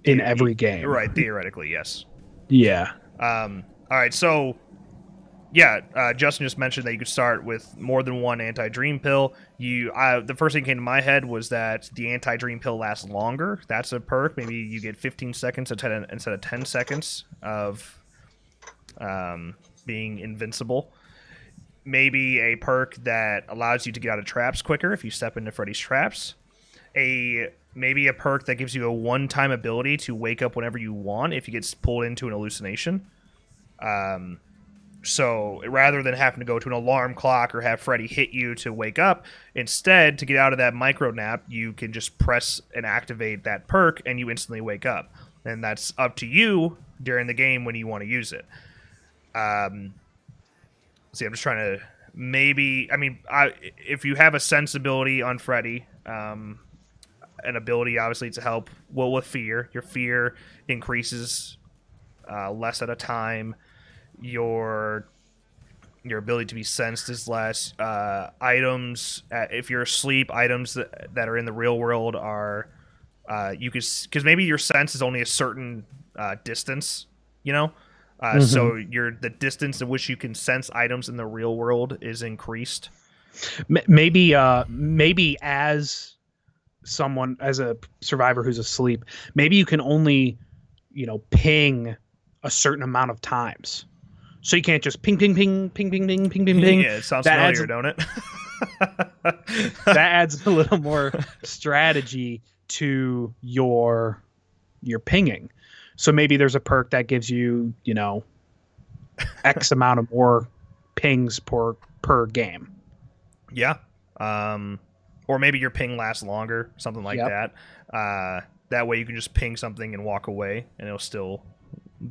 in every game. Right, theoretically, yes. Yeah. All right, so yeah, Justin just mentioned that you could start with more than one anti-dream pill. The first thing that came to my head was that the anti-dream pill lasts longer. That's a perk. Maybe you get 15 seconds instead of 10 seconds of being invincible. Maybe a perk that allows you to get out of traps quicker if you step into Freddy's traps. Maybe a perk that gives you a one-time ability to wake up whenever you want if you get pulled into an hallucination. So rather than having to go to an alarm clock or have Freddy hit you to wake up, instead, to get out of that micro nap, you can just press and activate that perk and you instantly wake up. And that's up to you during the game when you want to use it. See, I'm just trying to if you have a sensibility on Freddy, an ability obviously to help with fear. Your fear increases less at a time. Your ability to be sensed is less. Items, if you're asleep, items that are in the real world are because maybe your sense is only a certain distance, mm-hmm. So the distance in which you can sense items in the real world is increased. Maybe as a survivor who's asleep, maybe you can only ping a certain amount of times. So you can't just ping, ping, ping, ping, ping, ping, ping, ping, ping. Yeah, it sounds familiar, don't it? That adds a little more strategy to your pinging. So maybe there's a perk that gives you, X amount of more pings per game. Yeah. Or maybe your ping lasts longer, something like that. That way you can just ping something and walk away, and it'll still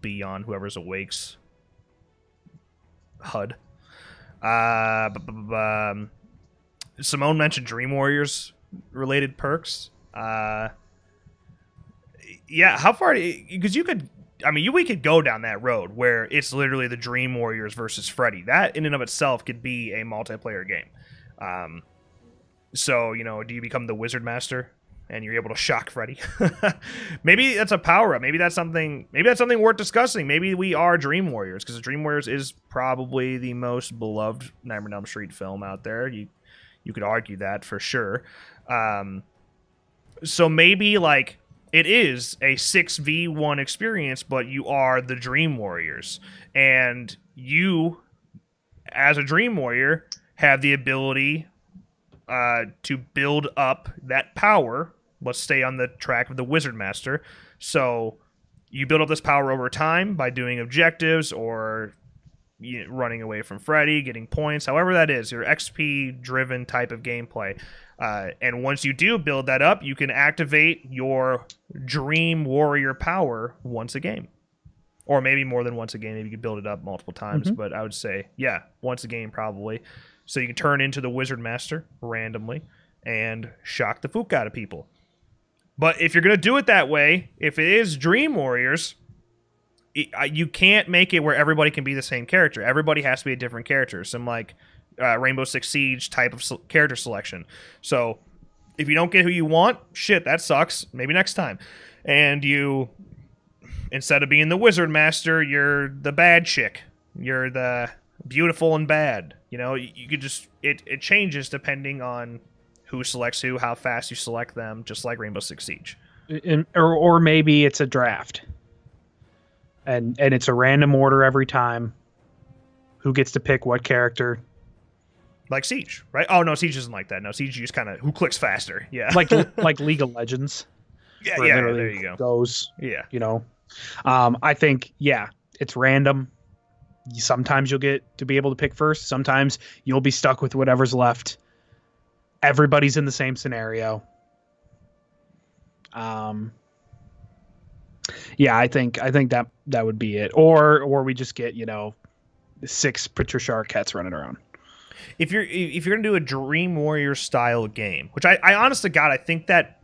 be on whoever's awake's HUD. Simone mentioned Dream Warriors related perks. Yeah, how far? Because we could go down that road where it's literally the Dream Warriors versus Freddy. That in and of itself could be a multiplayer game. So, do you become the Wizard Master and you're able to shock Freddy? Maybe that's a power-up. Maybe that's something worth discussing. Maybe we are Dream Warriors, because Dream Warriors is probably the most beloved Nightmare on Elm Street film out there. You could argue that for sure. So maybe, like, it is a 6v1 experience, but you are the Dream Warriors. And you, as a Dream Warrior, have the ability to build up that power. Let's stay on the track of the Wizard Master. So you build up this power over time by doing objectives or running away from Freddy, getting points, however that is, your XP-driven type of gameplay. And once you do build that up, you can activate your Dream Warrior power once a game. Or maybe more than once a game. Maybe you can build it up multiple times. Mm-hmm. But I would say, yeah, once a game probably. So you can turn into the Wizard Master randomly and shock the fook out of people. But if you're going to do it that way, if it is Dream Warriors, you can't make it where everybody can be the same character. Everybody has to be a different character. Some like Rainbow Six Siege type of character selection. So if you don't get who you want, shit, that sucks. Maybe next time. And you, instead of being the Wizard Master, you're the bad chick. You're the beautiful and bad. You could just, it changes depending on who selects who, how fast you select them, just like Rainbow Six Siege. Or maybe it's a draft. And it's a random order every time. Who gets to pick what character? Like Siege, right? Oh no, Siege isn't like that. No, Siege, you just kind of who clicks faster. Yeah, like League of Legends. Yeah, there you go. Goes. Yeah, I think it's random. Sometimes you'll get to be able to pick first. Sometimes you'll be stuck with whatever's left. everybody's in the same scenario. Yeah, I think that would be it. Or we just get 6 Patricia Arquettes running around. If you're gonna do a Dream Warrior style game, which I honest to God, I think that,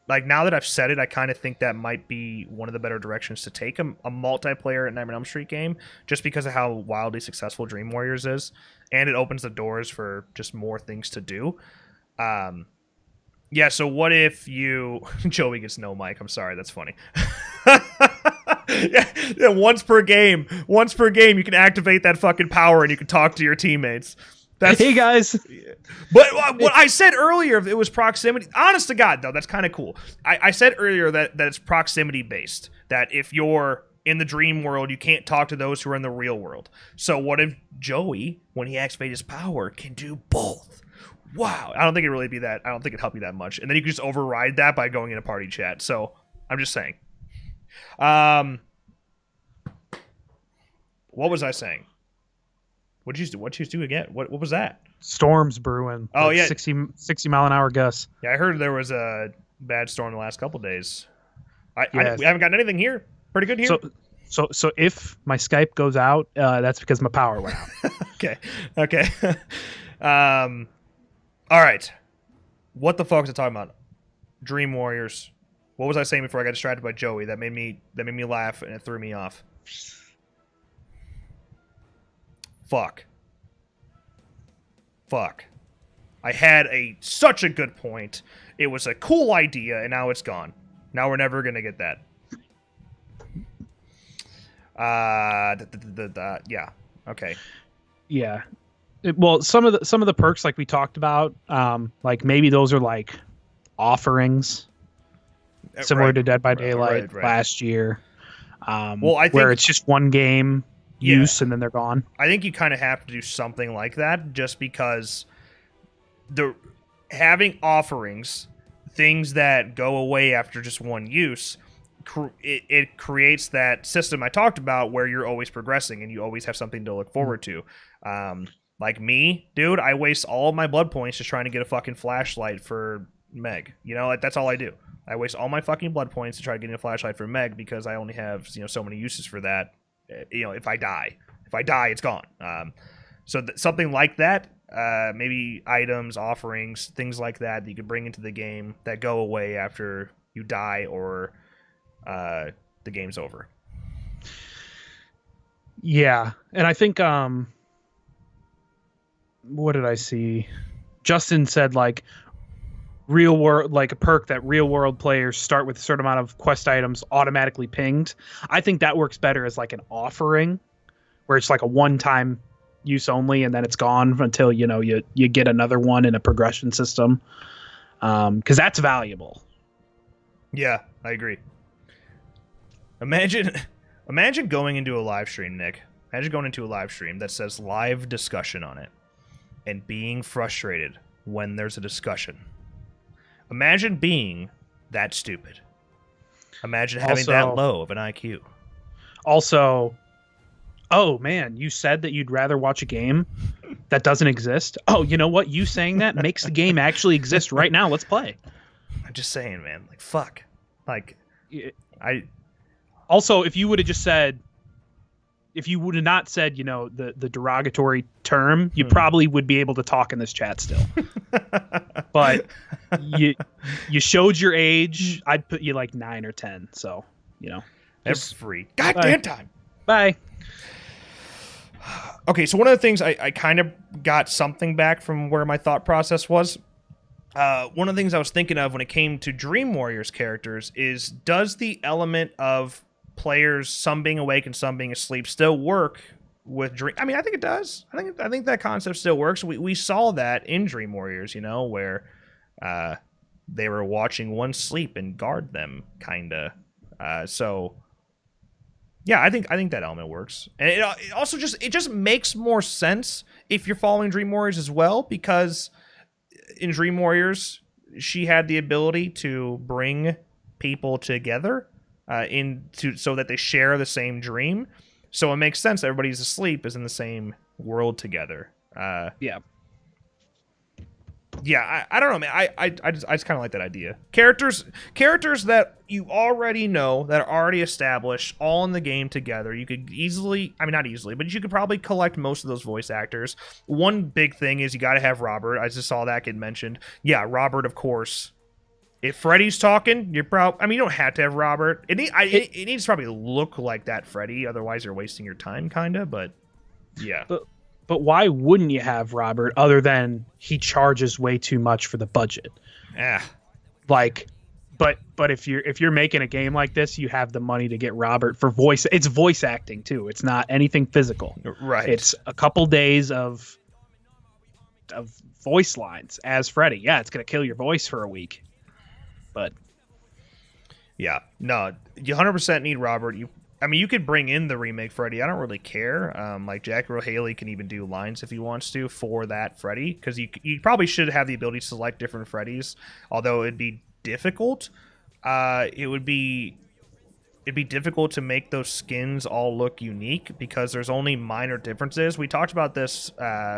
like, now that I've said it, I kind of think that might be one of the better directions to take a multiplayer Nightmare on Elm Street game, just because of how wildly successful Dream Warriors is, and it opens the doors for just more things to do. Yeah, so what if you... Joey gets no mic. I'm sorry, that's funny. Yeah, once per game, you can activate that fucking power and you can talk to your teammates. Hey, guys. But what I said earlier, it was proximity. Honest to God, though, that's kind of cool. I said earlier that it's proximity-based, that if you're in the dream world, you can't talk to those who are in the real world. So what if Joey, when he activates his power, can do both? Wow. I don't think it'd help you that much. And then you can just override that by going in a party chat. So I'm just saying. What was I saying? What'd you do again? What was that? Storms brewing. Oh, yeah. 60 mile an hour gusts. Yeah, I heard there was a bad storm the last couple days. We haven't gotten anything here. Pretty good here. So if my Skype goes out, that's because my power went out. Okay. All right. What the fuck was I talking about? Dream Warriors. What was I saying before I got distracted by Joey? That made me laugh and it threw me off. Fuck. I had such a good point. It was a cool idea, and now it's gone. Now we're never gonna get that. Yeah. Okay. Yeah. Well, some of the perks, like we talked about, like maybe those are like offerings, similar to Dead by Daylight last year. Well, I think, where it's just one game use and then they're gone. I think you kind of have to do something like that, just because having offerings, things that go away after just one use, it creates that system I talked about where you're always progressing and you always have something to look forward to. Like me, dude, I waste all of my blood points just trying to get a fucking flashlight for Meg. Like, that's all I do. I waste all my fucking blood points to try to get a flashlight for Meg because I only have so many uses for that. If I die, it's gone. So something like that, maybe items, offerings, things like that you could bring into the game that go away after you die or the game's over. Yeah, and I think what did I see? Justin said like real world, like a perk that real world players start with a certain amount of quest items automatically pinged. I think that works better as like an offering where it's like a one-time use only and then it's gone until you get another one in a progression system, because that's valuable. Yeah, I agree. Imagine going into a live stream, Nick. Imagine going into a live stream that says live discussion on it and being frustrated when there's a discussion. Imagine being that stupid. Imagine having that low of an IQ. Also, oh man, you said that you'd rather watch a game that doesn't exist. Oh, you know what? You saying that makes the game actually exist right now. Let's play. I'm just saying, man. Like, fuck. Like, Also, if you would have just said, if you would have not said, the derogatory term, you probably would be able to talk in this chat still. But you showed your age. I'd put you like 9 or 10. So, that's free. Goddamn time. Bye. Okay, so one of the things I kind of got something back from where my thought process was. One of the things I was thinking of when it came to Dream Warriors characters is, does the element of players, some being awake and some being asleep, still work with Dream? I mean, I think it does. I think that concept still works. We saw that in Dream Warriors, where they were watching one sleep and guard them, kinda. So yeah, I think that element works, and it also just makes more sense if you're following Dream Warriors as well, because in Dream Warriors she had the ability to bring people together so that they share the same dream. So it makes sense everybody's asleep is in the same world together. Yeah. Yeah, I don't know, man. I just kind of like that idea. Characters that you already know, that are already established, all in the game together. You could easily, I mean, not easily, but you could probably collect most of those voice actors. One big thing is you got to have Robert. I just saw that get mentioned. Yeah, Robert, of course. If Freddy's talking, you're probably. I mean, you don't have to have Robert. It needs to probably look like that Freddy. Otherwise, you're wasting your time, kind of. But yeah. But why wouldn't you have Robert other than he charges way too much for the budget? Yeah. Like, but if you're making a game like this, you have the money to get Robert for voice. It's voice acting too. It's not anything physical. Right. It's a couple days of voice lines as Freddy. Yeah, it's gonna kill your voice for a week. But yeah, no, you 100% need Robert. I mean, you could bring in the remake Freddy. I don't really care. Like Jackie Earle Haley can even do lines if he wants to for that Freddy, because you probably should have the ability to select different Freddys. Although it'd be difficult. It'd be difficult to make those skins all look unique because there's only minor differences. We talked about this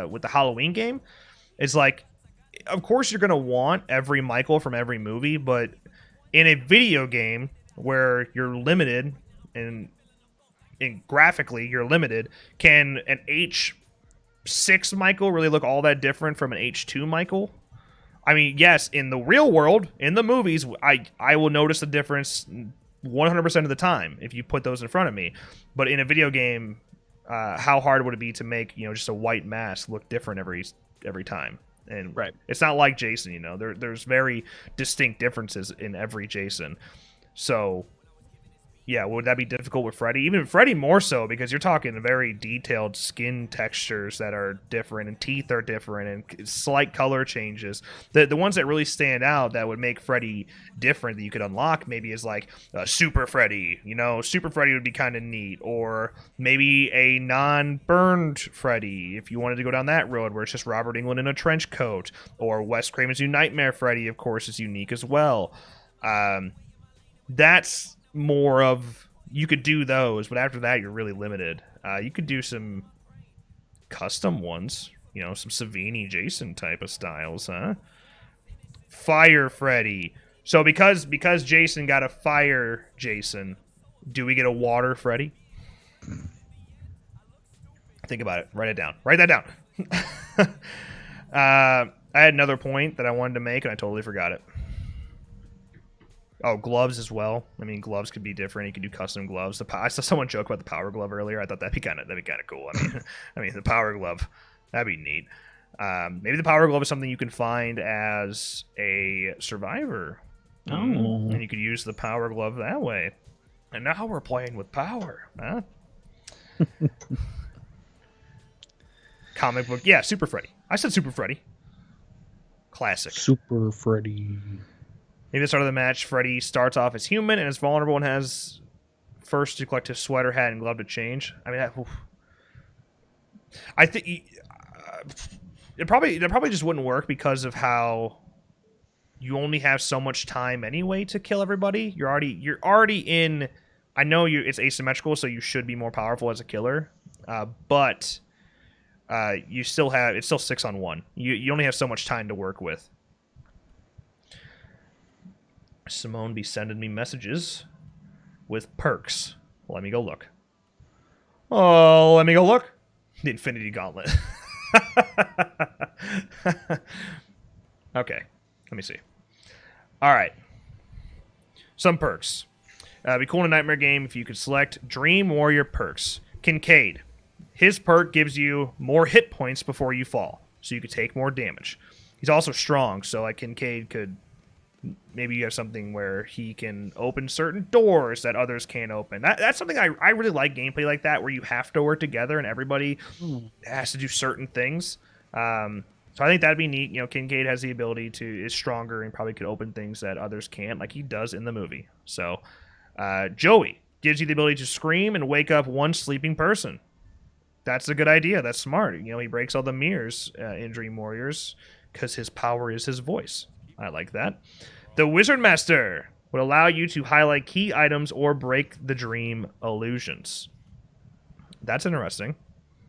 with the Halloween game. It's like, of course, you're gonna want every Michael from every movie, but in a video game where you're limited. And graphically, you're limited. Can an H6 Michael really look all that different from an H2 Michael? I mean, yes, in the real world, in the movies, I will notice the difference 100% of the time if you put those in front of me. But in a video game, how hard would it be to make just a white mask look different every time? And right. It's not like Jason, there's very distinct differences in every Jason. So yeah, would that be difficult with Freddy? Even Freddy more so, because you're talking very detailed skin textures that are different, and teeth are different, and slight color changes. The ones that really stand out that would make Freddy different that you could unlock maybe is like Super Freddy. Super Freddy would be kind of neat. Or maybe a non-burned Freddy, if you wanted to go down that road, where it's just Robert Englund in a trench coat. Or Wes Craven's New Nightmare Freddy, of course, is unique as well. That's more of, you could do those, but after that you're really limited. You could do some custom ones, some Savini Jason type of styles, huh? Fire Freddy. So because Jason got a fire Jason, do we get a water Freddy? Think about it. Write it down. Write that down. I had another point that I wanted to make and I totally forgot it. Oh, gloves as well. I mean, gloves could be different. You could do custom gloves. I saw someone joke about the power glove earlier. I thought that'd be kind of cool. I mean, the power glove, that'd be neat. Maybe the power glove is something you can find as a survivor. Oh, and you could use the power glove that way. And now we're playing with power, huh? Comic book, yeah, Super Freddy. I said Super Freddy. Classic. Super Freddy. Maybe at the start of the match, Freddy starts off as human and is vulnerable and has first to collect his sweater, hat, and glove to change. I mean, I think it probably just wouldn't work because of how you only have so much time anyway to kill everybody. You're already in. I know it's asymmetrical, so you should be more powerful as a killer, but you still have, it's still 6-on-1. You only have so much time to work with. Simone be sending me messages with perks. Let me go look. Oh, let me go look. The Infinity Gauntlet. Okay, let me see. All right. Some perks. It'd be cool in a Nightmare game if you could select Dream Warrior perks. Kincaid. His perk gives you more hit points before you fall, so you could take more damage. He's also strong, so like Kincaid could... Maybe you have something where he can open certain doors that others can't open. That's something I really like, gameplay like that, where you have to work together and everybody has to do certain things. So I think that'd be neat. Kincaid has the ability is stronger and probably could open things that others can't, like he does in the movie. So Joey gives you the ability to scream and wake up one sleeping person. That's a good idea. That's smart. He breaks all the mirrors in Dream Warriors because his power is his voice. I like that. The Wizard Master would allow you to highlight key items or break the dream illusions. That's interesting.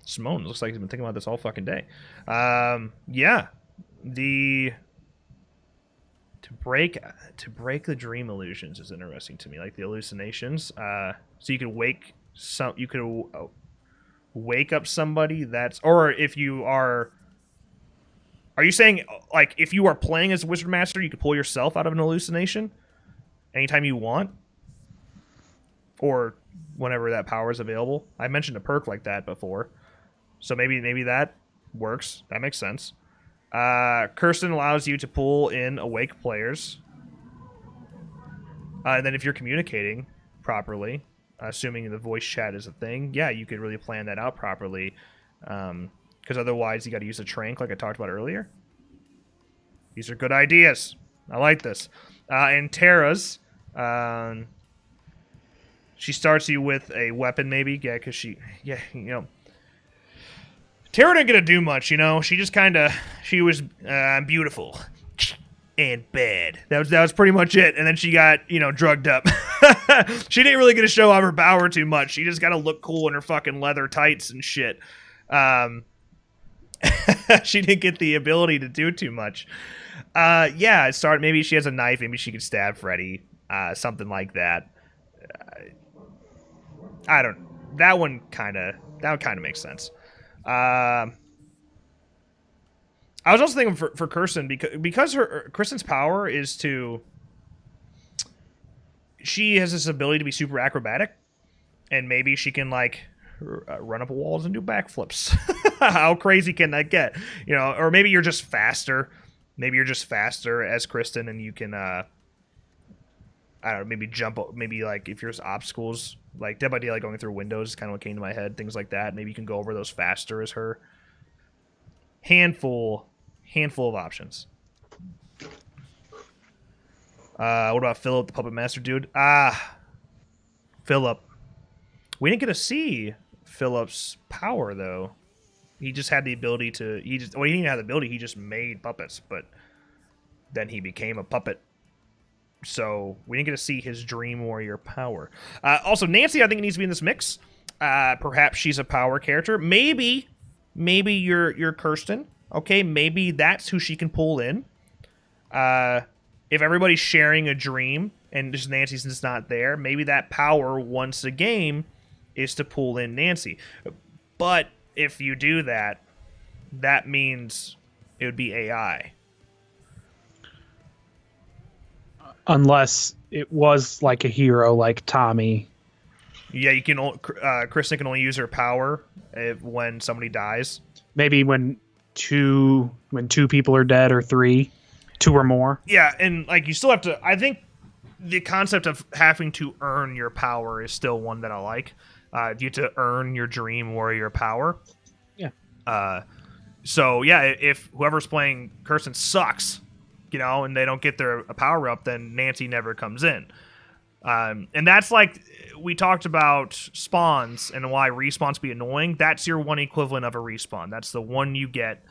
Simone looks like he's been thinking about this all fucking day. Yeah. The to break the dream illusions is interesting to me, like the hallucinations. So you could wake up somebody that's, or if you are you saying like if you are playing as a wizard master, you could pull yourself out of an hallucination anytime you want, or whenever that power is available? I mentioned a perk like that before, so maybe that works. That makes sense. Kirsten allows you to pull in awake players. And then if you're communicating properly, assuming the voice chat is a thing, yeah, you could really plan that out properly. Because otherwise you got to use a trank like I talked about earlier. These are good ideas. I like this. And Tara's, she starts you with a weapon maybe. Yeah, because Tara didn't get to do much, She just she was beautiful and bad. That was pretty much it. And then she got, drugged up. She didn't really get to show off her power too much. She just got to look cool in her fucking leather tights and shit. She didn't get the ability to do too much. Maybe she has a knife. Maybe she could stab Freddy. Something like that. That one kind of makes sense. I was also thinking for Kirsten, because Kirsten's power is she has this ability to be super acrobatic, and maybe she can run up walls and do backflips. How crazy can that get? Or maybe you're just faster. Maybe you're just faster as Kristen, and you can I don't know, maybe jump. Maybe if there's obstacles, like Dead by Daylight going through windows is kind of what came to my head. Things like that. Maybe you can go over those faster as her. Handful of options. What about Philip, the puppet master dude? Philip. We didn't get to see Philip's power though. He just had the ability to. He didn't have the ability. He just made puppets, but then he became a puppet. So we didn't get to see his Dream Warrior power. Also, Nancy, I think, needs to be in this mix. Perhaps she's a power character. Maybe you're Kirsten. Okay, maybe that's who she can pull in. If everybody's sharing a dream and just Nancy's just not there, maybe that power once a game is to pull in Nancy. But if you do that, that means it would be AI. Unless it was like a hero like Tommy. Yeah, you can. Kristen can only use her power when somebody dies. Maybe when two people are dead, or two or more. Yeah, and you still have to. I think the concept of having to earn your power is still one that I like. You have to earn your Dream Warrior power. Yeah. So yeah, if whoever's playing Kirsten sucks, and they don't get their power up, then Nancy never comes in. And that's we talked about spawns and why respawns be annoying. That's your one equivalent of a respawn. That's the one you get.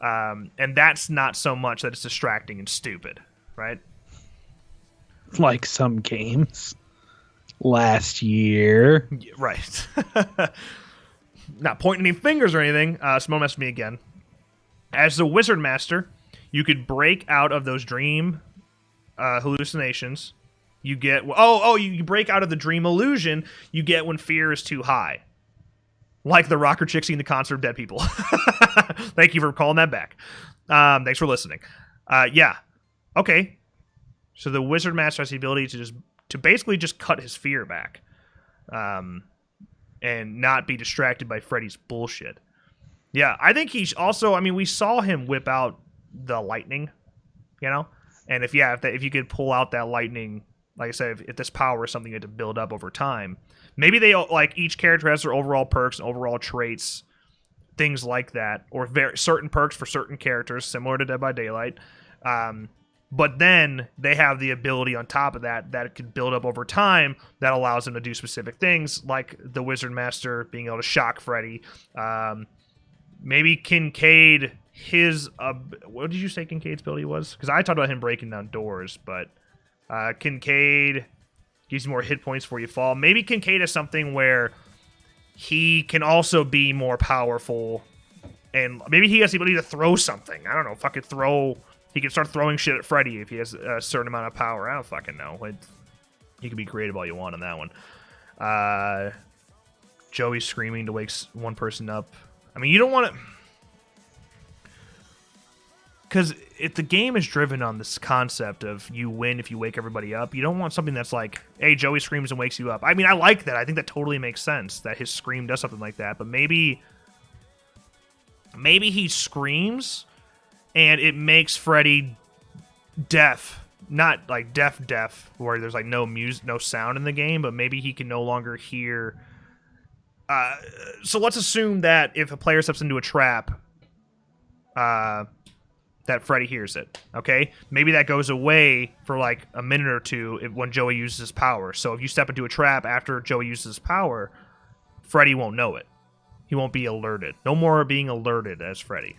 And that's not so much that it's distracting and stupid, right? Like some games last year. Yeah, right. Not pointing any fingers or anything. Simone messaged me again. As the Wizard Master, you could break out of those dream hallucinations. You get you break out of the dream illusion you get when fear is too high, like the rocker chick seeing the concert of dead people. Thank you for calling that back. Thanks for listening. Yeah, okay. So the Wizard Master has the ability to basically just cut his fear back, and not be distracted by Freddy's bullshit. Yeah, I think he's also. I mean, we saw him whip out the lightning, and if you could pull out that lightning, like I said, if this power is something you had to build up over time, maybe they each character has their overall perks and overall traits, things like that, or certain perks for certain characters, similar to Dead by Daylight. But then they have the ability on top of that it can build up over time that allows them to do specific things, like the Wizard Master being able to shock Freddy. Maybe Kincaid, what did you say Kincaid's ability was? Because I talked about him breaking down doors, but Kincaid gives you more hit points before you fall. Maybe Kincaid is something where he can also be more powerful And maybe he has the ability to throw something. I don't know. Fucking throw. He can start throwing shit at Freddy if he has a certain amount of power. I don't fucking know. You can be creative all you want on that one. Joey screaming to wake one person up. I mean, you don't want to... Because if the game is driven on this concept of you win if you wake everybody up, you don't want something that's like, hey, Joey screams and wakes you up. I mean, I like that. I think that totally makes sense, that his scream does something like that. But maybe he screams and it makes Freddy deaf. Not like deaf, where there's like no sound in the game, but maybe he can no longer hear. So let's assume that if a player steps into a trap, that Freddy hears it, okay? Maybe that goes away for like a minute or two when Joey uses his power. So if you step into a trap after Joey uses his power, Freddy won't know it. He won't be alerted. No more being alerted as Freddy.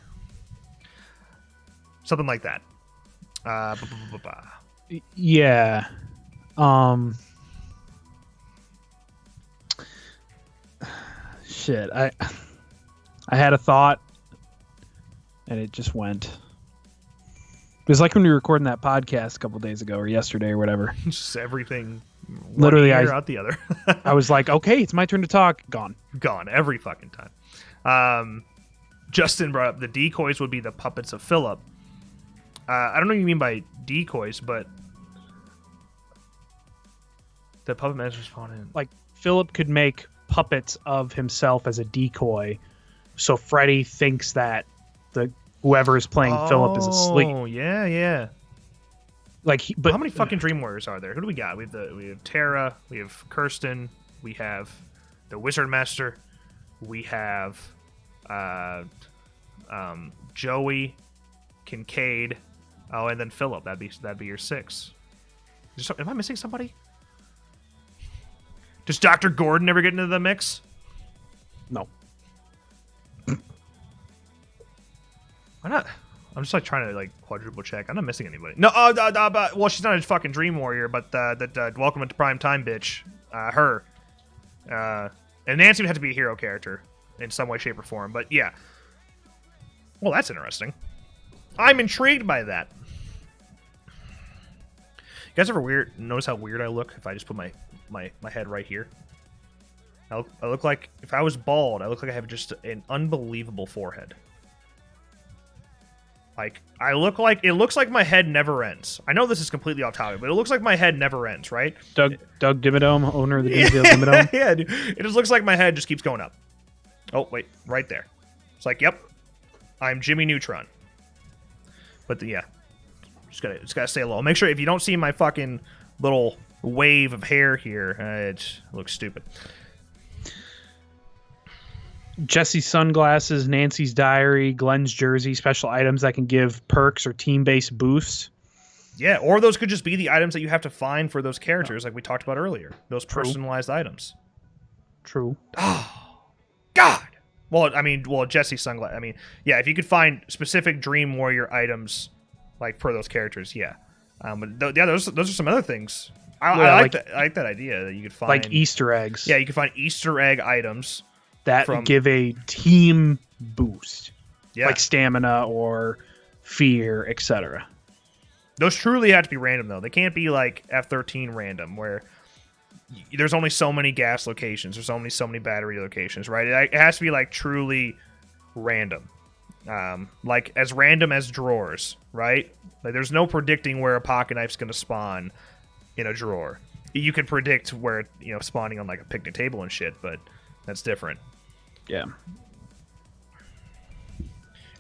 Something like that. Yeah. Shit. I had a thought and it just went. It was like when we were recording that podcast a couple days ago or yesterday or whatever. Just everything. Literally, out the other. I was like, okay, it's my turn to talk. Gone every fucking time. Justin brought up the decoys would be the puppets of Philip. I don't know what you mean by decoys, but the puppet masters spawn in. Like Philip could make puppets of himself as a decoy, so Freddy thinks that whoever is playing Philip is asleep. Oh, yeah. Like, but how many fucking Dream Warriors are there? Who do we got? We have Tara, we have Kirsten, we have the Wizard Master, we have Joey, Kincaid, and then Philip. That'd be your 6. Am I missing somebody? Does Dr. Gordon ever get into the mix? No. Why not? I'm just like trying to like quadruple check. I'm not missing anybody. No, well, she's not a fucking Dream Warrior, but that Welcome to Prime Time bitch, her, and Nancy would have to be a hero character in some way, shape, or form. But yeah, well, that's interesting. I'm intrigued by that. You guys ever notice how weird I look if I just put my head right here? I look like, if I was bald, I look like I have just an unbelievable forehead. Like, it looks like my head never ends. I know this is completely off topic, but it looks like my head never ends, right? Doug Dimmadome, owner of the Dimmadome Dimmadome. Yeah, dude. It just looks like my head just keeps going up. Oh, wait, right there. It's like, yep, I'm Jimmy Neutron. But yeah, just gotta stay low. Make sure if you don't see my fucking little wave of hair here, it looks stupid. Jesse's sunglasses, Nancy's diary, Glenn's jersey, special items that can give perks or team-based boosts. Yeah, or those could just be the items that you have to find for those characters, like we talked about earlier. Those personalized items. True. Oh, God. Well, Jesse's sunglasses. I mean, yeah, if you could find specific Dream Warrior items, like for those characters, yeah. But those are some other things. I like that idea that you could find like Easter eggs. Yeah, you can find Easter egg items that give a team boost, yeah, like stamina or fear, etc. Those truly have to be random, though. They can't be like F-13 random, where there's only so many gas locations, there's only so many battery locations, right? It has to be like truly random, like as random as drawers, right? Like there's no predicting where a pocket knife's going to spawn in a drawer. You can predict where spawning on like a picnic table and shit, but that's different. Yeah.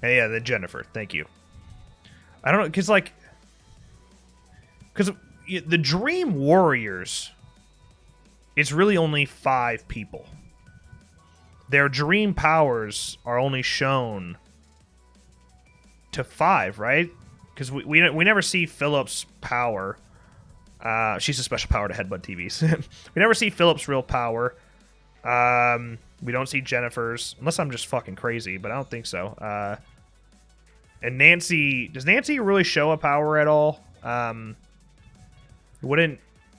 And yeah, the Jennifer. Thank you. I don't know, because the Dream Warriors, it's really only 5 people. Their dream powers are only shown to 5, right? Because we never see Philip's power. She's a special power to headbutt TVs. We never see Philip's real power. We don't see Jennifer's, unless I'm just fucking crazy, but I don't think so. And Nancy, does Nancy really show a power at all?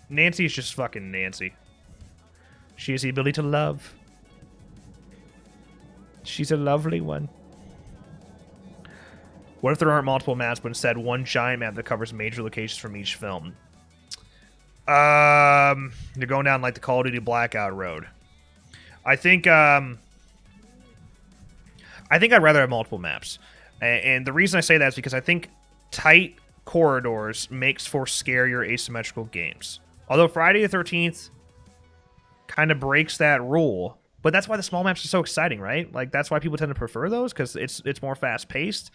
Nancy's just fucking Nancy. She has the ability to love. She's a lovely one. What if there aren't multiple maps, but instead one giant map that covers major locations from each film? You're going down like the Call of Duty Blackout road. I think I'd rather have multiple maps. And the reason I say that is because I think tight corridors makes for scarier asymmetrical games. Although Friday the 13th kind of breaks that rule, but that's why the small maps are so exciting, right? Like that's why people tend to prefer those, because it's more fast paced.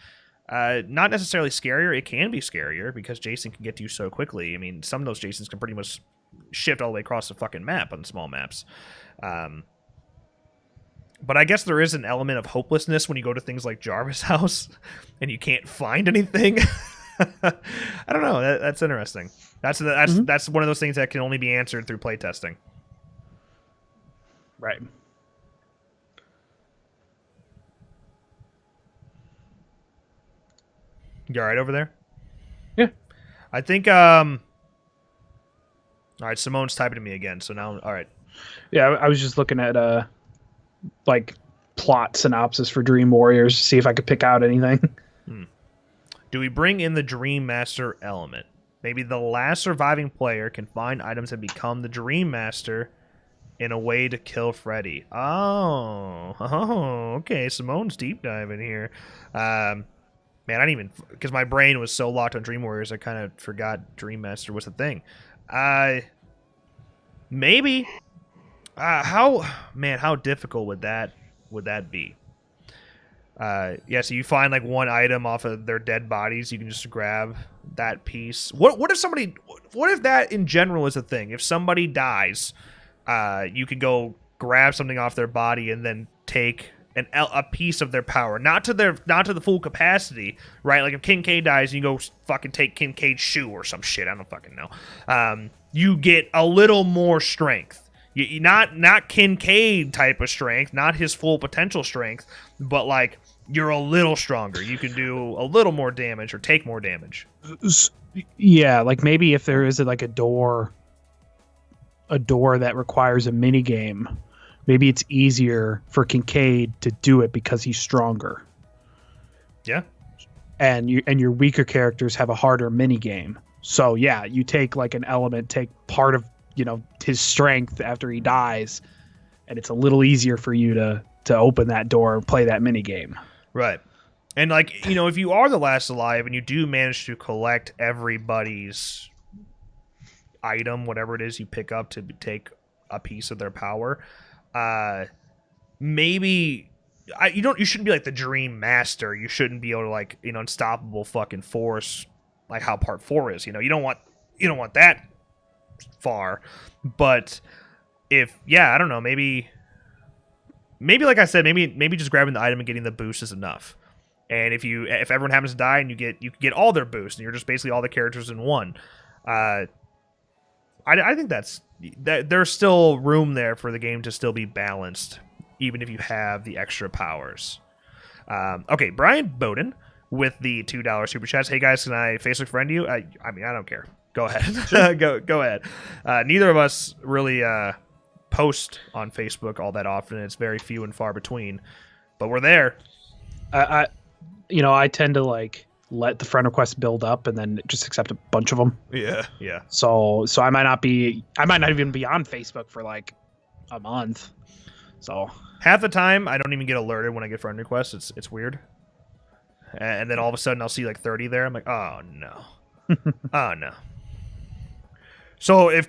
Not necessarily scarier. It can be scarier because Jason can get to you so quickly. I mean, some of those Jasons can pretty much shift all the way across the fucking map on small maps. But I guess there is an element of hopelessness when you go to things like Jarvis House and you can't find anything. I don't know. That's interesting. That's one of those things that can only be answered through playtesting. Right. You all right over there? Yeah. I think, all right, Simone's typing to me again, so now, all right. Yeah, I was just looking at, like, plot synopsis for Dream Warriors to see if I could pick out anything. Do we bring in the Dream Master element? Maybe the last surviving player can find items and become the Dream Master in a way to kill Freddy. Oh, okay, Simone's deep diving here. Man, I didn't even... Because my brain was so locked on Dream Warriors, I kind of forgot Dream Master was a thing. Maybe. How difficult would that be? Yeah, so you find like one item off of their dead bodies, you can just grab that piece. What if that in general is a thing? If somebody dies, you could go grab something off their body and then take a piece of their power, not to the full capacity, right? Like if Kincaid dies, you go fucking take Kincaid's shoe or some shit. I don't fucking know. You get a little more strength. Not Kincaid type of strength, not his full potential strength, but like you're a little stronger. You can do a little more damage or take more damage. Yeah, like maybe if there is like a door that requires a mini game. Maybe it's easier for Kincaid to do it because he's stronger. Yeah. And your weaker characters have a harder mini game. So yeah, you take like an element, take part of, his strength after he dies, and it's a little easier for you to open that door and play that mini game. Right. And like, if you are the last alive and you do manage to collect everybody's item, whatever it is you pick up to take a piece of their power, maybe you shouldn't be like the Dream Master. You shouldn't be able to like, unstoppable fucking force like how part 4 is. You don't want that far. But I don't know, maybe like I said, maybe just grabbing the item and getting the boost is enough. And if everyone happens to die and you can get all their boosts and you're just basically all the characters in one, I think that there's still room there for the game to still be balanced, even if you have the extra powers. Okay, Brian Bowden with the $2 super chats. Hey guys, can I Facebook friend you? I mean, I don't care. Go ahead. Go ahead. Neither of us really post on Facebook all that often. It's very few and far between, but we're there. I tend to like let the friend request build up and then just accept a bunch of them. Yeah. So I might not even be on Facebook for like a month. So half the time I don't even get alerted when I get friend requests. It's weird. And then all of a sudden I'll see like 30 there. I'm like, oh no. Oh no. So if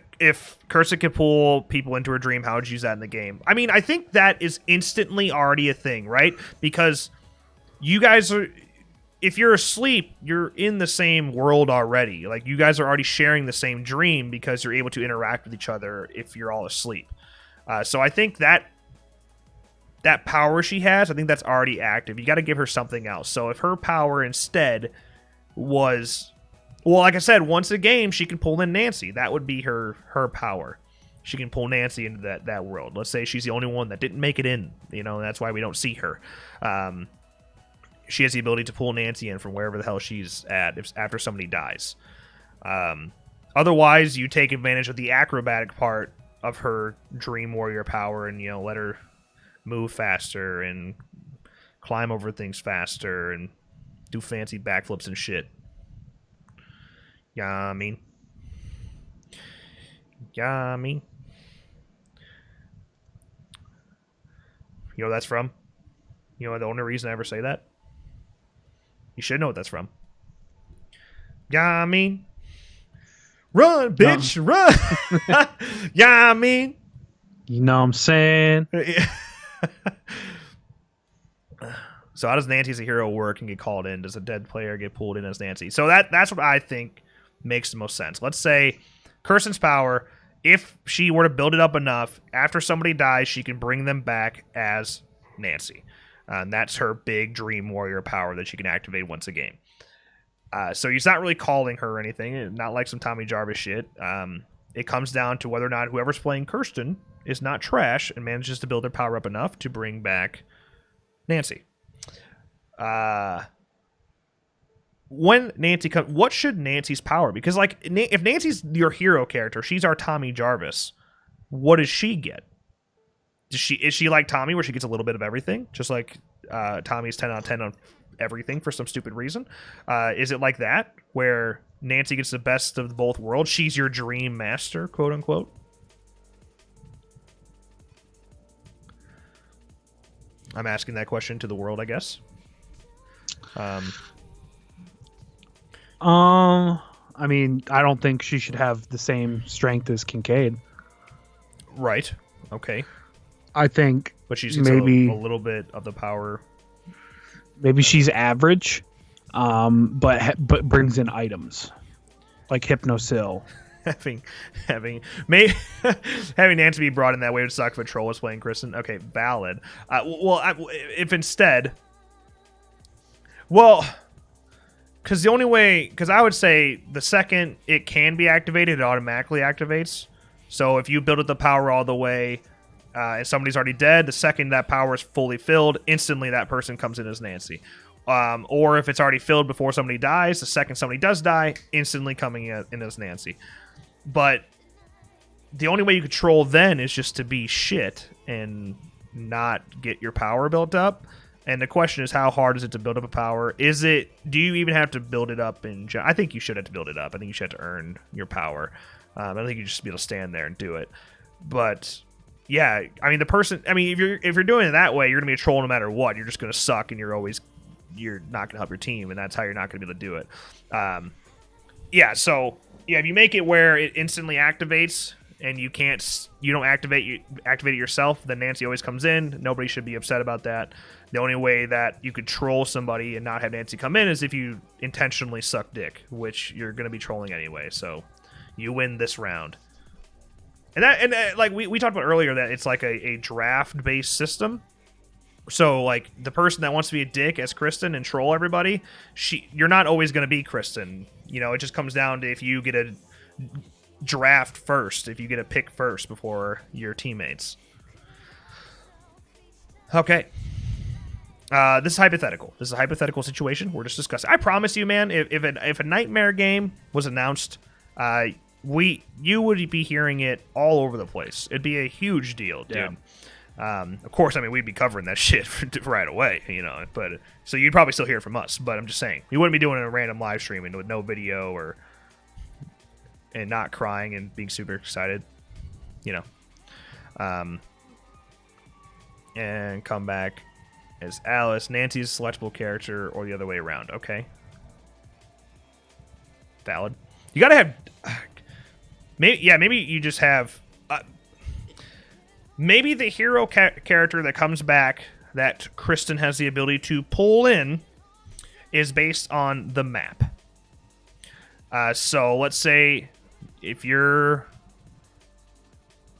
Cursa could pull people into her dream, how would you use that in the game? I mean, I think that is instantly already a thing, right? Because you guys are... If you're asleep, you're in the same world already. Like, you guys are already sharing the same dream because you're able to interact with each other if you're all asleep. So I think that power she has, I think that's already active. You got to give her something else. So if her power instead was... Well, like I said, once a game, she can pull in Nancy. That would be her power. She can pull Nancy into that world. Let's say she's the only one that didn't make it in. That's why we don't see her. She has the ability to pull Nancy in from wherever the hell she's at after somebody dies. Otherwise, you take advantage of the acrobatic part of her Dream Warrior power and, let her move faster and climb over things faster and do fancy backflips and shit. Yeah, I mean. Yeah, I mean. You know what that's from? You know the only reason I ever say that? You should know what that's from. Yeah, I mean. Run, bitch, run. Yeah, I mean. You know what I'm saying? So how does Nancy as a hero work and get called in? Does a dead player get pulled in as Nancy? So that's what I think makes the most sense. Let's say Kirsten's power, if she were to build it up enough, after somebody dies, she can bring them back as Nancy. And that's her big dream warrior power that she can activate once a game. So he's not really calling her or anything, not like some Tommy Jarvis shit. It comes down to whether or not whoever's playing Kirsten is not trash and manages to build their power up enough to bring back Nancy. When Nancy comes, what should Nancy's power? Because like, if Nancy's your hero character, she's our Tommy Jarvis. What does she get? Is she like Tommy, where she gets a little bit of everything, just like Tommy's 10 out of 10 on everything for some stupid reason? Is it like that, where Nancy gets the best of both worlds? She's your dream master, quote unquote. I'm asking that question to the world, I guess. I mean, I don't think she should have the same strength as Kincaid. Right. Okay. I think, but she's maybe a little bit of the power. Maybe she's average, but brings in items like Hypnosil. having Nancy be brought in that way would suck if a troll was playing Kristen. Okay, valid. If instead, because the only way, because I would say the second it can be activated, it automatically activates. So if you build up the power all the way and somebody's already dead, the second that power is fully filled, instantly that person comes in as Nancy. Or if it's already filled before somebody dies, the second somebody does die, instantly coming in as Nancy. But the only way you control then is just to be shit and not get your power built up. And the question is, how hard is it to build up a power? Do you even have to build it up I think you should have to build it up. I think you should have to earn your power. I don't think you just be able to stand there and do it. But yeah, I mean, if you're doing it that way, you're gonna be a troll no matter what. You're just gonna suck, and you're not gonna help your team, and that's how you're not gonna be able to do it. If you make it where it instantly activates and you don't activate it yourself, then Nancy always comes in. Nobody should be upset about that. The only way that you could troll somebody and not have Nancy come in is if you intentionally suck dick, which you're gonna be trolling anyway. So you win this round. And like we talked about earlier, that it's like a draft based system. So like the person that wants to be a dick as Kristen and troll everybody, you're not always going to be Kristen. You know, it just comes down to if you get a draft first, if you get a pick first before your teammates. Okay. This is hypothetical. This is a hypothetical situation. We're just discussing. I promise you, man, if a Nightmare game was announced, you would be hearing it all over the place. It'd be a huge deal, dude. Yeah. Of course, I mean, we'd be covering that shit right away, you know. But so you'd probably still hear it from us. But I'm just saying, we wouldn't be doing a random live streaming with no video and not crying and being super excited, you know. And come back as Alice, Nancy's selectable character, or the other way around. Okay, valid. You gotta have. Maybe you just have. Maybe the hero character that comes back that Kristen has the ability to pull in is based on the map. So let's say if you're...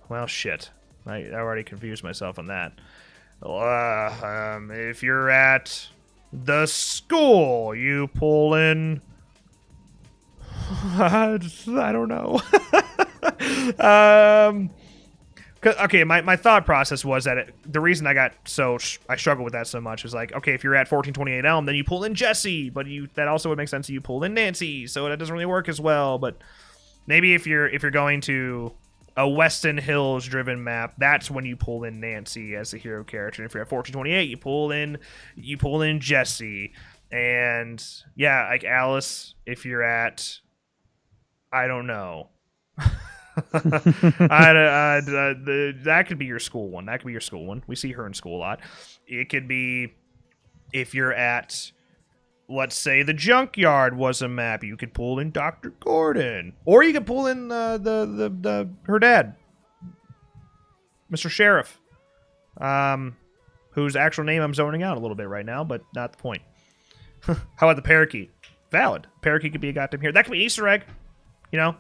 Well, shit. I already confused myself on that. If you're at the school, you pull in... I don't know. Okay, my thought process was that the reason I struggled with that so much is like, okay, if you're at 1428 Elm, then you pull in Jesse, but that also would make sense that you pull in Nancy, so that doesn't really work as well. But maybe if you're going to a Weston Hills driven map, that's when you pull in Nancy as the hero character. And if you're at 1428, you pull in Jesse. And yeah, like Alice, if you're at, I don't know. That could be your school one. That could be your school one. We see her in school a lot. It could be if you're at, let's say, the junkyard was a map. You could pull in Dr. Gordon, or you could pull in her dad, Mr. Sheriff, whose actual name I'm zoning out a little bit right now, but not the point. How about the parakeet? Valid. Parakeet could be a goddamn hero. That could be an Easter egg. You know,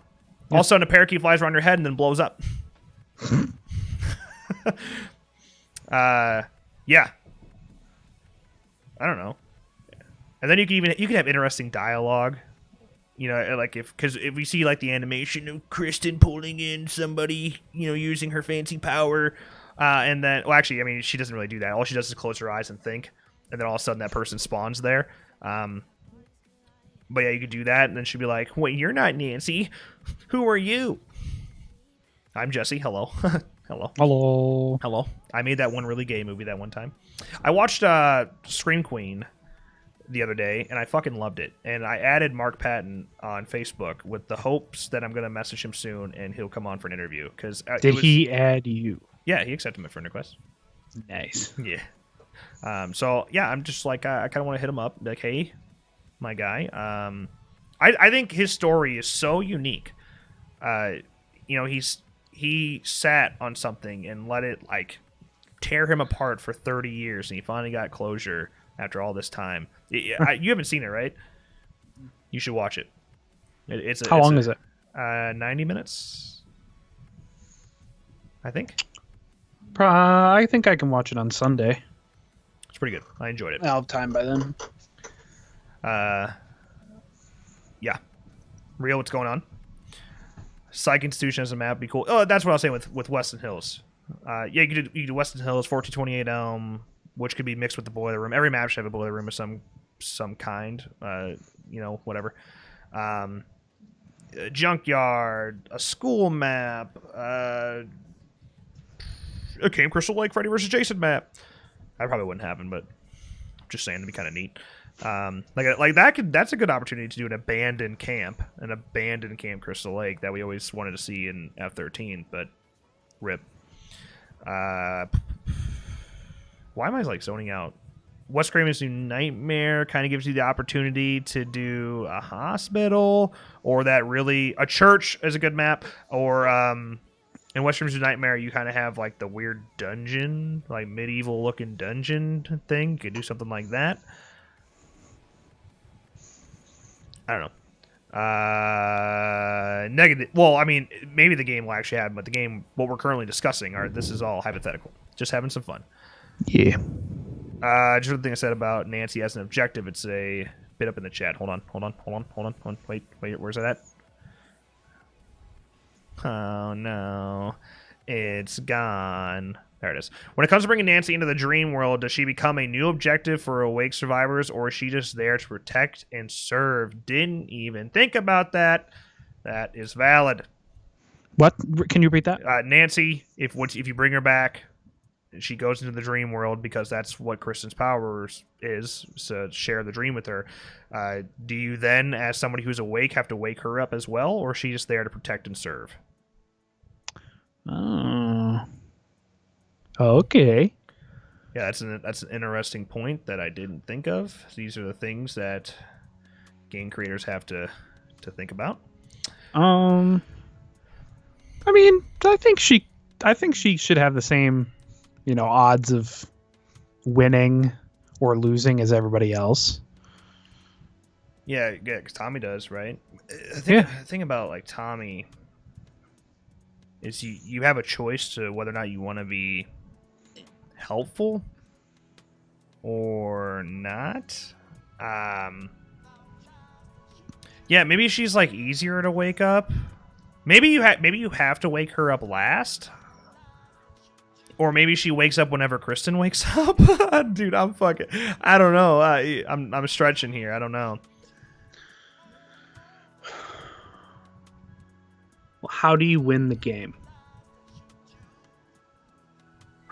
all of a sudden a parakeet flies around your head and then blows up. Yeah. I don't know. And then you can have interesting dialogue. You know, like because if we see like the animation of Kristen pulling in somebody, you know, using her fancy power, and then actually, I mean, she doesn't really do that. All she does is close her eyes and think, and then all of a sudden that person spawns there. But yeah, you could do that, and then she'd be like, "Wait, you're not Nancy. Who are you?" I'm Jesse. Hello. Hello. I made that one really gay movie that one time. I watched Scream Queen the other day, and I fucking loved it. And I added Mark Patton on Facebook with the hopes that I'm going to message him soon, and he'll come on for an interview. Did he add you? Yeah, he accepted my friend request. Nice. Yeah. So, yeah, I'm just like, I kind of want to hit him up. Be like, hey, my guy. I think his story is so unique. You know, he sat on something and let it, like, tear him apart for 30 years, and he finally got closure after all this time. You haven't seen it, right? You should watch it. How long is it? 90 minutes, I think. I think I can watch it on Sunday. It's pretty good. I enjoyed it. I'll have time by then. Yeah. Rio, what's going on? Psych Institution as a map would be cool. Oh, that's what I was saying with Weston Hills. Yeah, you could do Weston Hills, 1428 Elm, which could be mixed with the boiler room. Every map should have a boiler room of some kind. You know, whatever. A junkyard, a school map, a Camp Crystal Lake Freddy vs. Jason map. That probably wouldn't happen, but just saying, it'd be kind of neat. Like that's a good opportunity to do an abandoned camp Crystal Lake that we always wanted to see in F-13, but rip. Why am I like zoning out? West Craven's New Nightmare kind of gives you the opportunity to do a hospital, or a church is a good map, or in West Craven's New Nightmare you kind of have like the weird dungeon, like medieval looking dungeon thing. You could do something like that. I don't know. Negative. Well, I mean, maybe the game will actually happen, but the game, what we're currently discussing, this is all hypothetical. Just having some fun. Yeah. Just the thing I said about Nancy as an objective, it's a bit up in the chat. Hold on. Wait, where's that at? Oh, no. It's gone. There it is. When it comes to bringing Nancy into the dream world, does she become a new objective for awake survivors, or is she just there to protect and serve? Didn't even think about that. That is valid. What? Can you repeat that? Nancy, if you bring her back, she goes into the dream world because that's what Kristen's powers is, to share the dream with her. Do you then, as somebody who's awake, have to wake her up as well, or is she just there to protect and serve? Oh. Okay. Yeah, that's an interesting point that I didn't think of. These are the things that game creators have to think about. I mean, I think she should have the same, odds of winning or losing as everybody else. Yeah, because Tommy does, right? The thing about like Tommy is you have a choice to whether or not you want to be helpful or not. Yeah, maybe she's like easier to wake up. Maybe you have to wake her up last, or maybe she wakes up whenever Kristen wakes up. Dude, I don't know. I'm stretching here. I don't know. Well, how do you win the game?